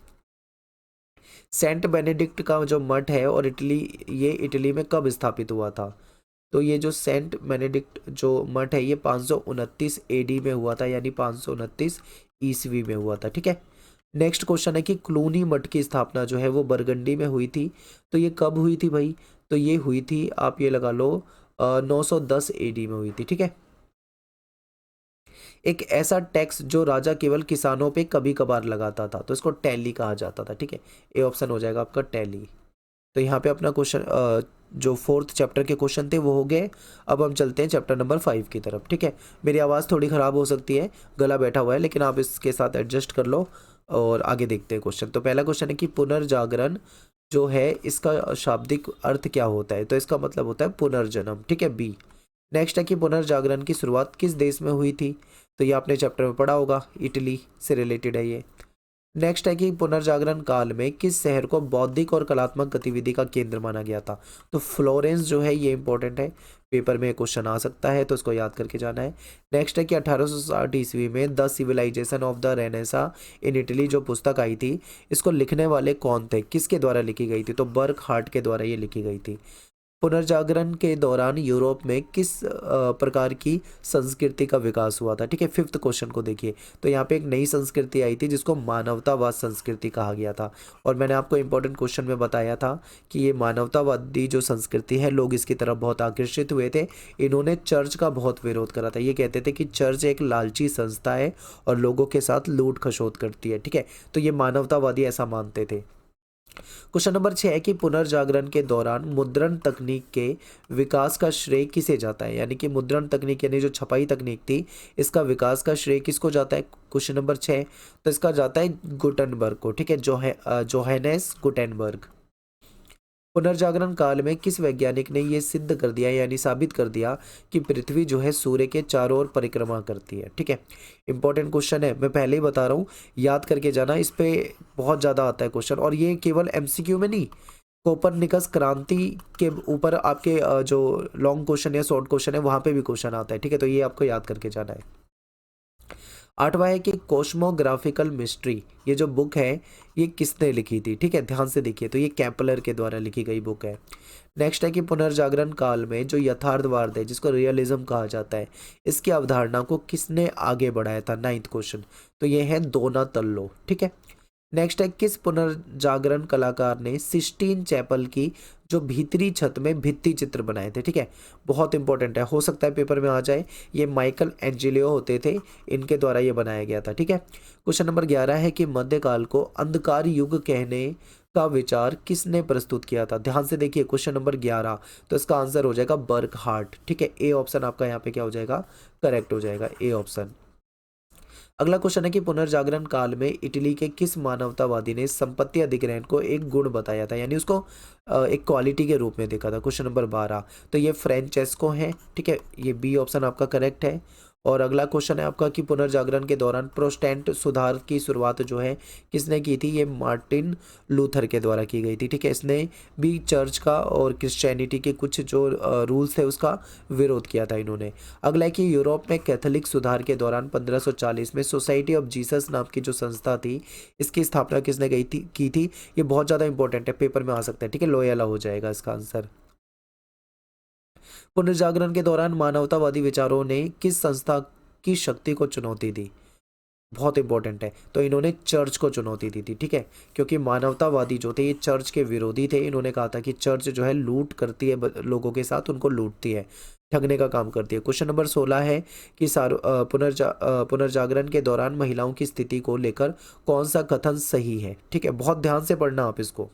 सेंट बेनेडिक्ट का जो मठ है और ये इटली में कब स्थापित हुआ था? तो ये जो सेंट बेनेडिक्ट जो मठ है ये 529 एडी में हुआ था, यानी 529 ईस्वी में हुआ था, ठीक है। नेक्स्ट क्वेश्चन है कि क्लूनी मठ की स्थापना जो है वो बरगंडी में हुई थी, तो ये कब हुई थी भाई? तो ये हुई थी, आप ये लगा लो, 910 एडी में हुई थी, ठीक है। एक ऐसा टैक्स जो राजा केवल किसानों पे कभी कभार लगाता था, तो इसको टैली कहा जाता था, ठीक है। ए ऑप्शन हो जाएगा आपका टैली। तो यहाँ पे अपना क्वेश्चन जो 4th चैप्टर के क्वेश्चन थे वो हो गए। अब हम चलते हैं चैप्टर नंबर 5 की तरफ, ठीक है। मेरी आवाज़ थोड़ी ख़राब हो सकती है, गला बैठा हुआ है, लेकिन आप इसके साथ एडजस्ट कर लो और आगे देखते हैं क्वेश्चन। तो पहला क्वेश्चन है कि पुनर्जागरण जो है इसका शाब्दिक अर्थ क्या होता है? तो इसका मतलब होता है पुनर्जन्म, ठीक है, बी। नेक्स्ट है कि पुनर्जागरण की शुरुआत किस देश में हुई थी? तो ये आपने चैप्टर में पढ़ा होगा, इटली से रिलेटेड है ये। नेक्स्ट है कि पुनर्जागरण काल में किस शहर को बौद्धिक और कलात्मक गतिविधि का केंद्र माना गया था? तो फ्लोरेंस जो है ये इंपॉर्टेंट है, पेपर में क्वेश्चन आ सकता है, तो इसको याद करके जाना है। नेक्स्ट है कि 1860 ईस्वी में the civilization of the renaissance in Italy जो पुस्तक आई थी, इसको लिखने वाले कौन थे? किसके द्वारा लिखी गई थी? तो बर्कहार्ट के द्वारा ये लिखी गई थी। पुनर्जागरण के दौरान यूरोप में किस प्रकार की संस्कृति का विकास हुआ था। ठीक है, 5th क्वेश्चन को देखिए। तो यहाँ पे एक नई संस्कृति आई थी जिसको मानवतावाद संस्कृति कहा गया था। और मैंने आपको इंपॉर्टेंट क्वेश्चन में बताया था कि ये मानवतावादी जो संस्कृति है, लोग इसकी तरफ बहुत आकर्षित हुए थे। इन्होंने चर्च का बहुत विरोध करा था। ये कहते थे कि चर्च एक लालची संस्था है और लोगों के साथ लूट खसोट करती है। ठीक है, तो ये मानवतावादी ऐसा मानते थे। क्वेश्चन नंबर 6 है कि पुनर्जागरण के दौरान मुद्रण तकनीक के विकास का श्रेय किसे जाता है। यानी कि मुद्रण तकनीक यानी जो छपाई तकनीक थी, इसका विकास का श्रेय किसको जाता है। क्वेश्चन नंबर 6, तो इसका जाता है गुटेनबर्ग को। ठीक है, जोहेनेस गुटेनबर्ग। पुनर्जागरण काल में किस वैज्ञानिक ने यह सिद्ध कर दिया यानी साबित कर दिया कि पृथ्वी जो है सूर्य के चारों ओर परिक्रमा करती है। ठीक है, इंपॉर्टेंट क्वेश्चन है, मैं पहले ही बता रहा हूँ, याद करके जाना, इस पे बहुत ज़्यादा आता है क्वेश्चन। और ये केवल एमसीक्यू में नहीं, कोपरनिकस क्रांति के ऊपर आपके जो लॉन्ग क्वेश्चन या शॉर्ट क्वेश्चन है वहाँ पे भी क्वेश्चन आता है। ठीक है, तो ये आपको याद करके जाना है। 8वां है कि कॉस्मोग्राफिकल मिस्ट्री, ये जो बुक है ये किसने लिखी थी। ठीक है, ध्यान से देखिए, तो ये केपलर के द्वारा लिखी गई बुक है। नेक्स्ट है कि पुनर्जागरण काल में जो यथार्थवाद है, जिसको रियलिज्म कहा जाता है, इसकी अवधारणा को किसने आगे बढ़ाया था। 9th क्वेश्चन, तो ये है डोनाटेल्लो। ठीक है, नेक्स्ट है किस पुनर्जागरण कलाकार ने सिस्टीन चैपल की जो भीतरी छत में भित्ति चित्र बनाए थे। ठीक है, बहुत इंपॉर्टेंट है, हो सकता है पेपर में आ जाए। ये माइकल एंजेलियो होते थे, इनके द्वारा ये बनाया गया था। ठीक है, क्वेश्चन नंबर 11 है कि मध्यकाल को अंधकार युग कहने का विचार किसने प्रस्तुत किया था। ध्यान से देखिए क्वेश्चन नंबर 11, तो इसका आंसर हो जाएगा बर्कहार्ट। ठीक है, ए ऑप्शन आपका यहाँ पे क्या हो जाएगा, करेक्ट हो जाएगा, ए ऑप्शन। अगला क्वेश्चन है कि पुनर्जागरण काल में इटली के किस मानवतावादी ने संपत्ति अधिग्रहण को एक गुण बताया था, यानी उसको एक क्वालिटी के रूप में देखा था। क्वेश्चन नंबर 12, तो ये फ्रेंचेस्को है। ठीक है, ये बी ऑप्शन आपका करेक्ट है। और अगला क्वेश्चन है आपका कि पुनर्जागरण के दौरान प्रोटेस्टेंट सुधार की शुरुआत जो है किसने की थी। ये मार्टिन लूथर के द्वारा की गई थी। ठीक है, इसने भी चर्च का और क्रिश्चियनिटी के कुछ जो रूल्स थे उसका विरोध किया था इन्होंने। अगला है कि यूरोप में कैथोलिक सुधार के दौरान 1540 में सोसाइटी ऑफ जीसस नाम की जो संस्था थी, इसकी स्थापना किसने की थी। ये बहुत ज़्यादा इंपॉर्टेंट है, पेपर में आ सकता है। ठीक है, लोयला हो जाएगा इसका आंसर। पुनर्जागरण के दौरान मानवतावादी विचारों ने किस संस्था की शक्ति को चुनौती दी। बहुत इंपॉर्टेंट है, तो इन्होंने चर्च को चुनौती दी थी। ठीक है, क्योंकि मानवतावादी जो थे ये चर्च के विरोधी थे। इन्होंने कहा था कि चर्च जो है लूट करती है लोगों के साथ, उनको लूटती है, ठगने का काम करती है। क्वेश्चन नंबर 16 है कि पुनर्जागरण के दौरान महिलाओं की स्थिति को लेकर कौन सा कथन सही है। ठीक है, बहुत ध्यान से पढ़ना आप इसको।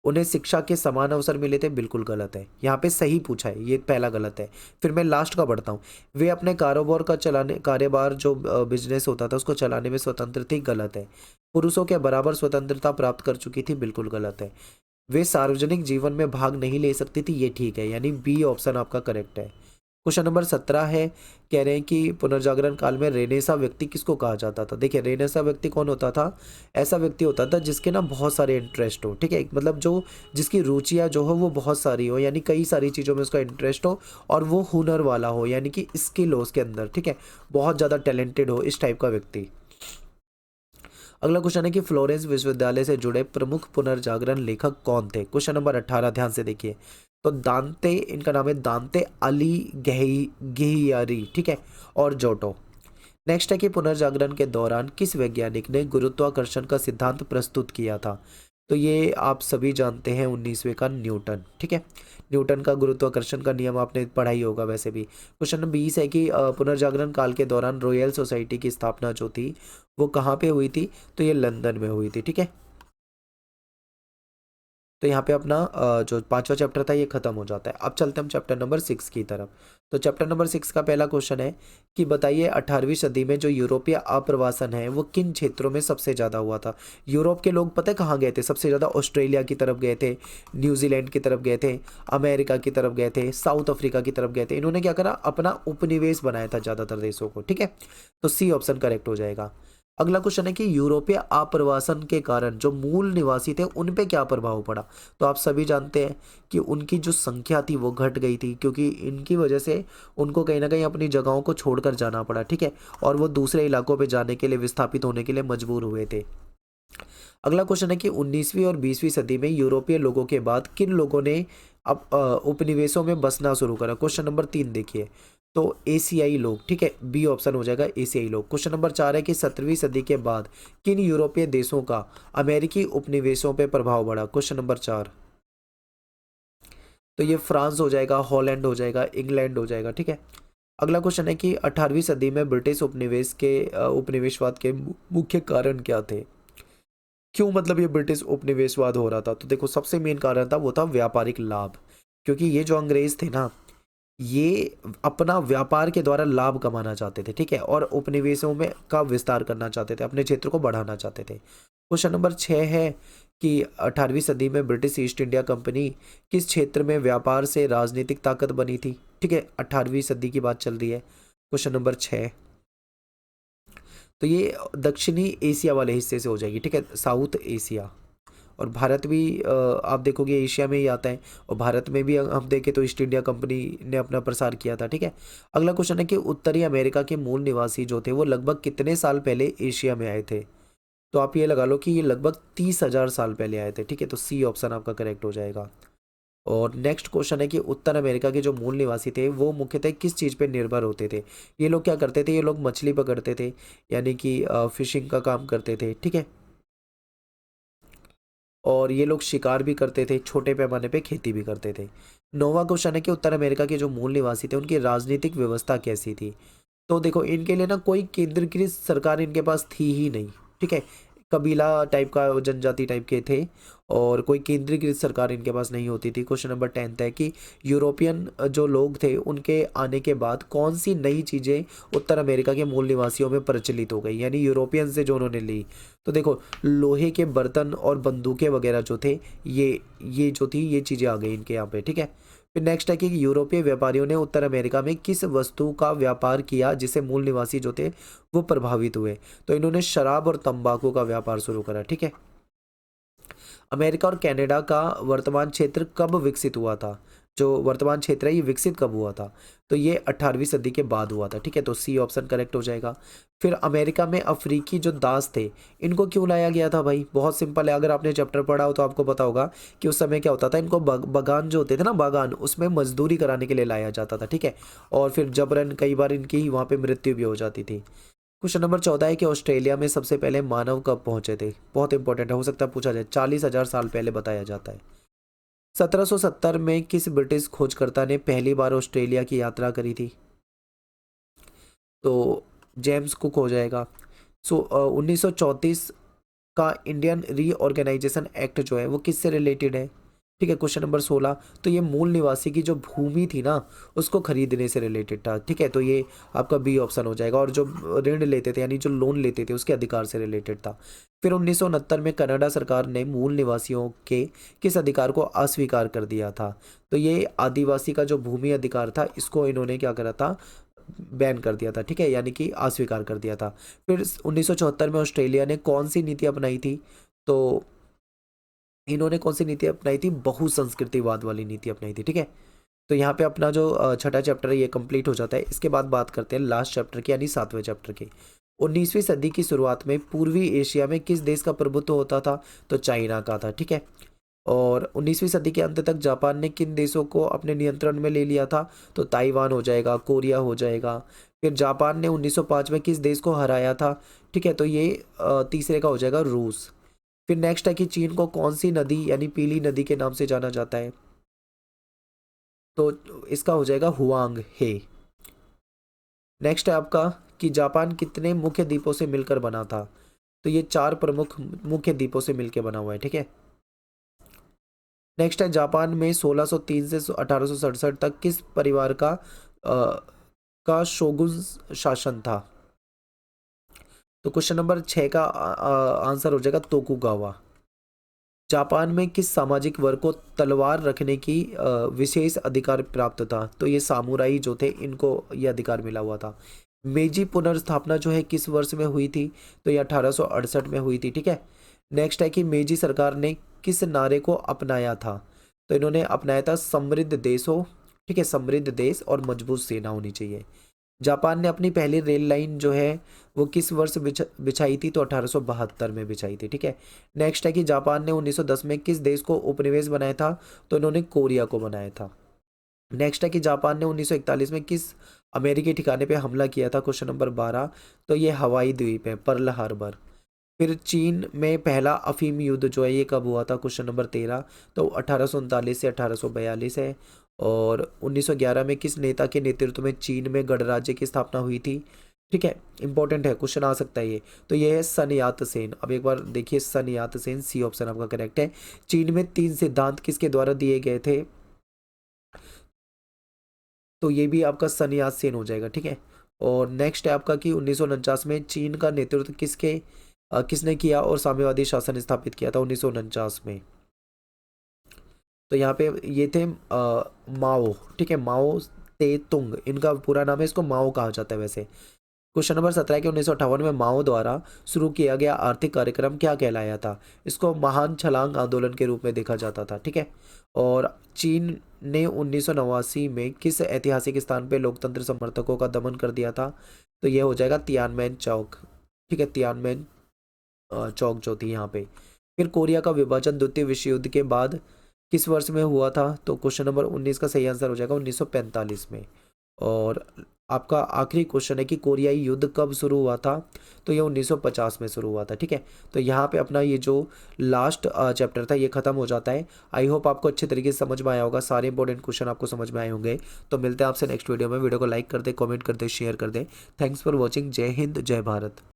उन्हें शिक्षा के समान अवसर मिले थे, बिल्कुल गलत है। यहाँ पे सही पूछा है, ये पहला गलत है। फिर मैं लास्ट का पढ़ता हूँ। वे अपने कारोबार जो बिजनेस होता था उसको चलाने में स्वतंत्र थी, गलत है। पुरुषों के बराबर स्वतंत्रता प्राप्त कर चुकी थी, बिल्कुल गलत है। वे सार्वजनिक जीवन में भाग नहीं ले सकती थी, ये ठीक है, यानी बी ऑप्शन आपका करेक्ट है। क्वेश्चन नंबर 17 है, कह रहे हैं कि पुनर्जागरण काल में रेनेसा व्यक्ति किसको कहा जाता था। देखिए, रेनेसा व्यक्ति कौन होता था, ऐसा व्यक्ति होता था जिसके ना बहुत सारे इंटरेस्ट हो। ठीक है, मतलब जो जिसकी रुचियाँ जो हो वो बहुत सारी हो, यानी कई सारी चीज़ों में उसका इंटरेस्ट हो, और वो हुनर वाला हो, यानी कि स्किल हो उसके अंदर। ठीक है, बहुत ज़्यादा टैलेंटेड हो, इस टाइप का व्यक्ति। अगला क्वेश्चन है कि फ्लोरेंस विश्वविद्यालय से जुड़े प्रमुख पुनर्जागरण लेखक कौन थे। क्वेश्चन नंबर 18, ध्यान से देखिए। तो दांते, इनका नाम है दांते अलिघियारी। ठीक है, और जोटो। नेक्स्ट है कि पुनर्जागरण के दौरान किस वैज्ञानिक ने गुरुत्वाकर्षण का सिद्धांत प्रस्तुत किया था। तो ये आप सभी जानते हैं, 19वें का न्यूटन। ठीक है, न्यूटन का गुरुत्वाकर्षण का नियम आपने पढ़ा ही होगा वैसे भी। क्वेश्चन नंबर 20 है कि पुनर्जागरण काल के दौरान रॉयल सोसाइटी की स्थापना जो थी वो कहाँ पे हुई थी। तो ये लंदन में हुई थी। ठीक है, तो यहाँ पे अपना जो 5वां चैप्टर था ये खत्म हो जाता है। अब चलते हैं हम चैप्टर नंबर 6 की तरफ। तो चैप्टर नंबर 6 का पहला क्वेश्चन है कि बताइए 18वीं सदी में जो यूरोपीय आप्रवासन है वो किन क्षेत्रों में सबसे ज़्यादा हुआ था। यूरोप के लोग पता है कहाँ गए थे सबसे ज़्यादा, ऑस्ट्रेलिया की तरफ गए थे, न्यूजीलैंड की तरफ गए थे, अमेरिका की तरफ गए थे, साउथ अफ्रीका की तरफ गए थे। इन्होंने क्या करा, अपना उपनिवेश बनाया था ज़्यादातर देशों को। ठीक है, तो सी ऑप्शन करेक्ट हो जाएगा। अगला क्वेश्चन है कि यूरोपीय आप्रवासन के कारण जो मूल निवासी थे उन पे क्या प्रभाव पड़ा। तो आप सभी जानते हैं कि उनकी जो संख्या थी वो घट गई थी, क्योंकि इनकी वजह से उनको कहीं ना कहीं अपनी जगहों को छोड़कर जाना पड़ा। ठीक है, और वो दूसरे इलाकों पे जाने के लिए, विस्थापित होने के लिए मजबूर हुए थे। अगला क्वेश्चन है कि 19वीं और 20वीं सदी में यूरोपीय लोगों के बाद किन लोगों ने अब उपनिवेशों में बसना शुरू करा। क्वेश्चन नंबर 3 देखिए, तो एशियाई लोग, ठीक है, बी ऑप्शन हो जाएगा एशियाई लोग। क्वेश्चन नंबर 4 है कि 17वीं सदी के बाद किन यूरोपीय देशों का अमेरिकी उपनिवेशों पर प्रभाव बढ़ा। क्वेश्चन नंबर 4, तो ये फ्रांस हो जाएगा, हॉलैंड हो जाएगा, इंग्लैंड हो जाएगा, ठीक है। अगला क्वेश्चन है कि 18वीं सदी में ब्रिटिश उपनिवेशवाद के मुख्य कारण क्या थे। क्यों मतलब ये ब्रिटिश उपनिवेशवाद हो रहा था, तो देखो सबसे मेन कारण था वो था व्यापारिक लाभ। क्योंकि ये जो अंग्रेज थे ना, ये अपना व्यापार के द्वारा लाभ कमाना चाहते थे, ठीक है, और उपनिवेशों में का विस्तार करना चाहते थे, अपने क्षेत्र को बढ़ाना चाहते थे। क्वेश्चन नंबर 6 है कि 18वीं सदी में ब्रिटिश ईस्ट इंडिया कंपनी किस क्षेत्र में व्यापार से राजनीतिक ताकत बनी थी, ठीक है, 18वीं सदी की बात चल रही है। क्वेश्चन नंबर 6, तो ये दक्षिणी एशिया वाले हिस्से से हो जाएगी, ठीक है, साउथ एशिया। और भारत भी आप देखोगे एशिया में ही आता है, और भारत में भी हम देखें तो ईस्ट इंडिया कंपनी ने अपना प्रसार किया था, ठीक है। अगला क्वेश्चन है कि उत्तरी अमेरिका के मूल निवासी जो थे वो लगभग कितने साल पहले एशिया में आए थे। तो आप ये लगा लो कि ये लगभग 30,000 साल पहले आए थे, ठीक है, तो सी ऑप्शन आपका करेक्ट हो जाएगा। और नेक्स्ट क्वेश्चन है कि उत्तर अमेरिका के जो मूल निवासी थे वो मुख्यतः किस चीज़ पे निर्भर होते थे। ये लोग क्या करते थे, ये लोग मछली पकड़ते थे, यानी कि फिशिंग का काम करते थे, ठीक है, और ये लोग शिकार भी करते थे, छोटे पैमाने पे खेती भी करते थे। नौवां क्वेश्चन है कि उत्तर अमेरिका के जो मूल निवासी थे उनकी राजनीतिक व्यवस्था कैसी थी। तो देखो इनके लिए ना कोई केंद्रीकृत सरकार इनके पास थी ही नहीं, ठीक है, कबीला टाइप का, जनजाति टाइप के थे, और कोई केंद्रीकृत सरकार इनके पास नहीं होती थी। क्वेश्चन नंबर 10 है कि यूरोपियन जो लोग थे उनके आने के बाद कौन सी नई चीज़ें उत्तर अमेरिका के मूल निवासियों में प्रचलित हो गई, यानी यूरोपियन से जो उन्होंने ली। तो देखो लोहे के बर्तन और बंदूकें वगैरह जो थे, ये जो थी ये चीज़ें आ गई इनके यहाँ पे, ठीक है। फिर नेक्स्ट है कि यूरोपीय व्यापारियों ने उत्तर अमेरिका में किस वस्तु का व्यापार किया जिससे मूल निवासी जो थे वो प्रभावित हुए। तो इन्होंने शराब और तंबाकू का व्यापार शुरू करा, ठीक है। अमेरिका और कनाडा का वर्तमान क्षेत्र कब विकसित हुआ था। जो वर्तमान क्षेत्र है ये विकसित कब हुआ था, तो ये 18वीं सदी के बाद हुआ था, ठीक है, तो सी ऑप्शन करेक्ट हो जाएगा। फिर अमेरिका में अफ्रीकी जो दास थे इनको क्यों लाया गया था भाई, बहुत सिंपल है, अगर आपने चैप्टर पढ़ा हो तो आपको पता होगा कि उस समय क्या होता था, इनको बागान जो होते थे ना, बागान, उसमें मजदूरी कराने के लिए लाया जाता था, ठीक है, और फिर जबरन कई बार इनकी वहाँ पे मृत्यु भी हो जाती थी। क्वेश्चन नंबर 14 है कि ऑस्ट्रेलिया में सबसे पहले मानव कब पहुंचे थे। बहुत इंपॉर्टेंट है, हो सकता है पूछा जाए, 40,000 साल पहले बताया जाता है। 1770 में किस ब्रिटिश खोजकर्ता ने पहली बार ऑस्ट्रेलिया की यात्रा करी थी। तो जेम्स कुक हो जाएगा। 1934 का इंडियन रीऑर्गेनाइजेशन एक्ट जो है वो किससे रिलेटेड है, ठीक है। क्वेश्चन नंबर 16, तो ये मूल निवासी की जो भूमि थी ना उसको खरीदने से रिलेटेड था, ठीक है, तो ये आपका बी ऑप्शन हो जाएगा। और जो ऋण लेते थे यानी जो लोन लेते थे उसके अधिकार से रिलेटेड था। फिर 1969 में कनाडा सरकार ने मूल निवासियों के किस अधिकार को अस्वीकार कर दिया था। तो ये आदिवासी का जो भूमि अधिकार था इसको इन्होंने क्या करा था, बैन कर दिया था, ठीक है, यानी कि अस्वीकार कर दिया था। फिर 1974 में ऑस्ट्रेलिया ने कौन सी नीति अपनाई थी। तो इन्होंने कौन सी नीति अपनाई थी, बहुसंस्कृतिवाद वाली नीति अपनाई थी, ठीक है। तो यहाँ पे अपना जो छठा चैप्टर है ये कंप्लीट हो जाता है। इसके बाद बात करते हैं लास्ट चैप्टर की, यानी 7वें चैप्टर की। 19वीं सदी की शुरुआत में पूर्वी एशिया में किस देश का प्रभुत्व होता था, तो चाइना का था, ठीक है। और 19वीं सदी के अंत तक जापान ने किन देशों को अपने नियंत्रण में ले लिया था, तो ताइवान हो जाएगा, कोरिया हो जाएगा। फिर जापान ने 1905 में किस देश को हराया था, ठीक है, तो ये तीसरे का हो जाएगा रूस। फिर नेक्स्ट है कि चीन को कौन सी नदी यानी पीली नदी के नाम से जाना जाता है, तो इसका हो जाएगा हुआंग हे। नेक्स्ट है आपका कि जापान कितने मुख्य द्वीपों से मिलकर बना था, तो ये 4 प्रमुख मुख्य द्वीपों से मिलकर बना हुआ है, ठीक है। नेक्स्ट है जापान में 1603 से 1867 तक किस परिवार का शोगुन शासन था। तो क्वेश्चन नंबर 6 का आंसर हो जाएगा तोकुगावा। जापान में किस सामाजिक वर्ग को तलवार रखने की विशेष अधिकार प्राप्त था, तो ये सामुराई जो थे इनको ये अधिकार मिला हुआ था। मेजी पुनर्स्थापना जो है किस वर्ष में हुई थी, तो ये 1868 में हुई थी, ठीक है। नेक्स्ट है कि मेजी सरकार ने किस नारे को अपनाया था, तो इन्होंने अपनाया था समृद्ध देश हो, ठीक है, समृद्ध देश और मजबूत सेना होनी चाहिए। जापान ने अपनी पहली रेल लाइन जो है वो किस वर्ष बिछाई थी? तो 1872 में बिछाई थी। ठीक है। नेक्स्ट है कि जापान ने 1910 में किस देश को उपनिवेश बनाया था? तो इन्होंने कोरिया को बनाया था। नेक्स्ट है कि जापान ने 1941 में किस अमेरिकी ठिकाने पे हमला किया था? Question number 12। तो ये हवाई द्वीप है, पर्ल हार्बर। फिर चीन में पहला अफीम युद्ध जो है ये कब हुआ था? Question number 13। तो 1839 से 1842 है। और 1911 में किस नेता के नेतृत्व में चीन में गणराज्य की स्थापना हुई थी? ठीक है, इंपॉर्टेंट है, क्वेश्चन आ सकता है ये। तो ये है सन यात सेन। अब एक बार देखिए, सन यात सेन, सी ऑप्शन आपका करेक्ट है। चीन में 3 सिद्धांत किसके द्वारा दिए गए थे? तो ये भी आपका सन यात सेन हो जाएगा। ठीक है। और नेक्स्ट है आपका कि 1949 में चीन का नेतृत्व किसने किया और साम्यवादी शासन स्थापित किया था 1949 में? तो यहाँ पे ये थे माओ। ठीक है, माओ ते तुंग इनका पूरा नाम है, इसको माओ कहा जाता है वैसे। क्वेश्चन नंबर 17 के 1958 में माओ द्वारा शुरू किया गया आर्थिक कार्यक्रम क्या कहलाया था? इसको महान छलांग आंदोलन के रूप में देखा जाता था। ठीक है। और चीन ने 1989 में किस ऐतिहासिक स्थान पे लोकतंत्र समर्थकों का दमन कर दिया था? तो ये हो जाएगा तियानमेन चौक। ठीक है, तियानमेन चौक जो थी यहाँ पे। फिर कोरिया का विभाजन द्वितीय विश्व युद्ध के बाद किस वर्ष में हुआ था? तो क्वेश्चन नंबर 19 का सही आंसर हो जाएगा 1945 में। और आपका आखिरी क्वेश्चन है कि कोरियाई युद्ध कब शुरू हुआ था? तो ये 1950 में शुरू हुआ था। ठीक है। तो यहाँ पे अपना ये जो लास्ट चैप्टर था ये खत्म हो जाता है। आई होप आपको अच्छे तरीके से समझ में आया होगा, सारे इंपॉर्टेंट क्वेश्चन आपको समझ में आए होंगे। तो मिलते हैं आपसे नेक्स्ट वीडियो में। वीडियो को लाइक कर दे, कमेंट कर दे, शेयर कर दे। Thanks for watching. जय हिंद, जय भारत।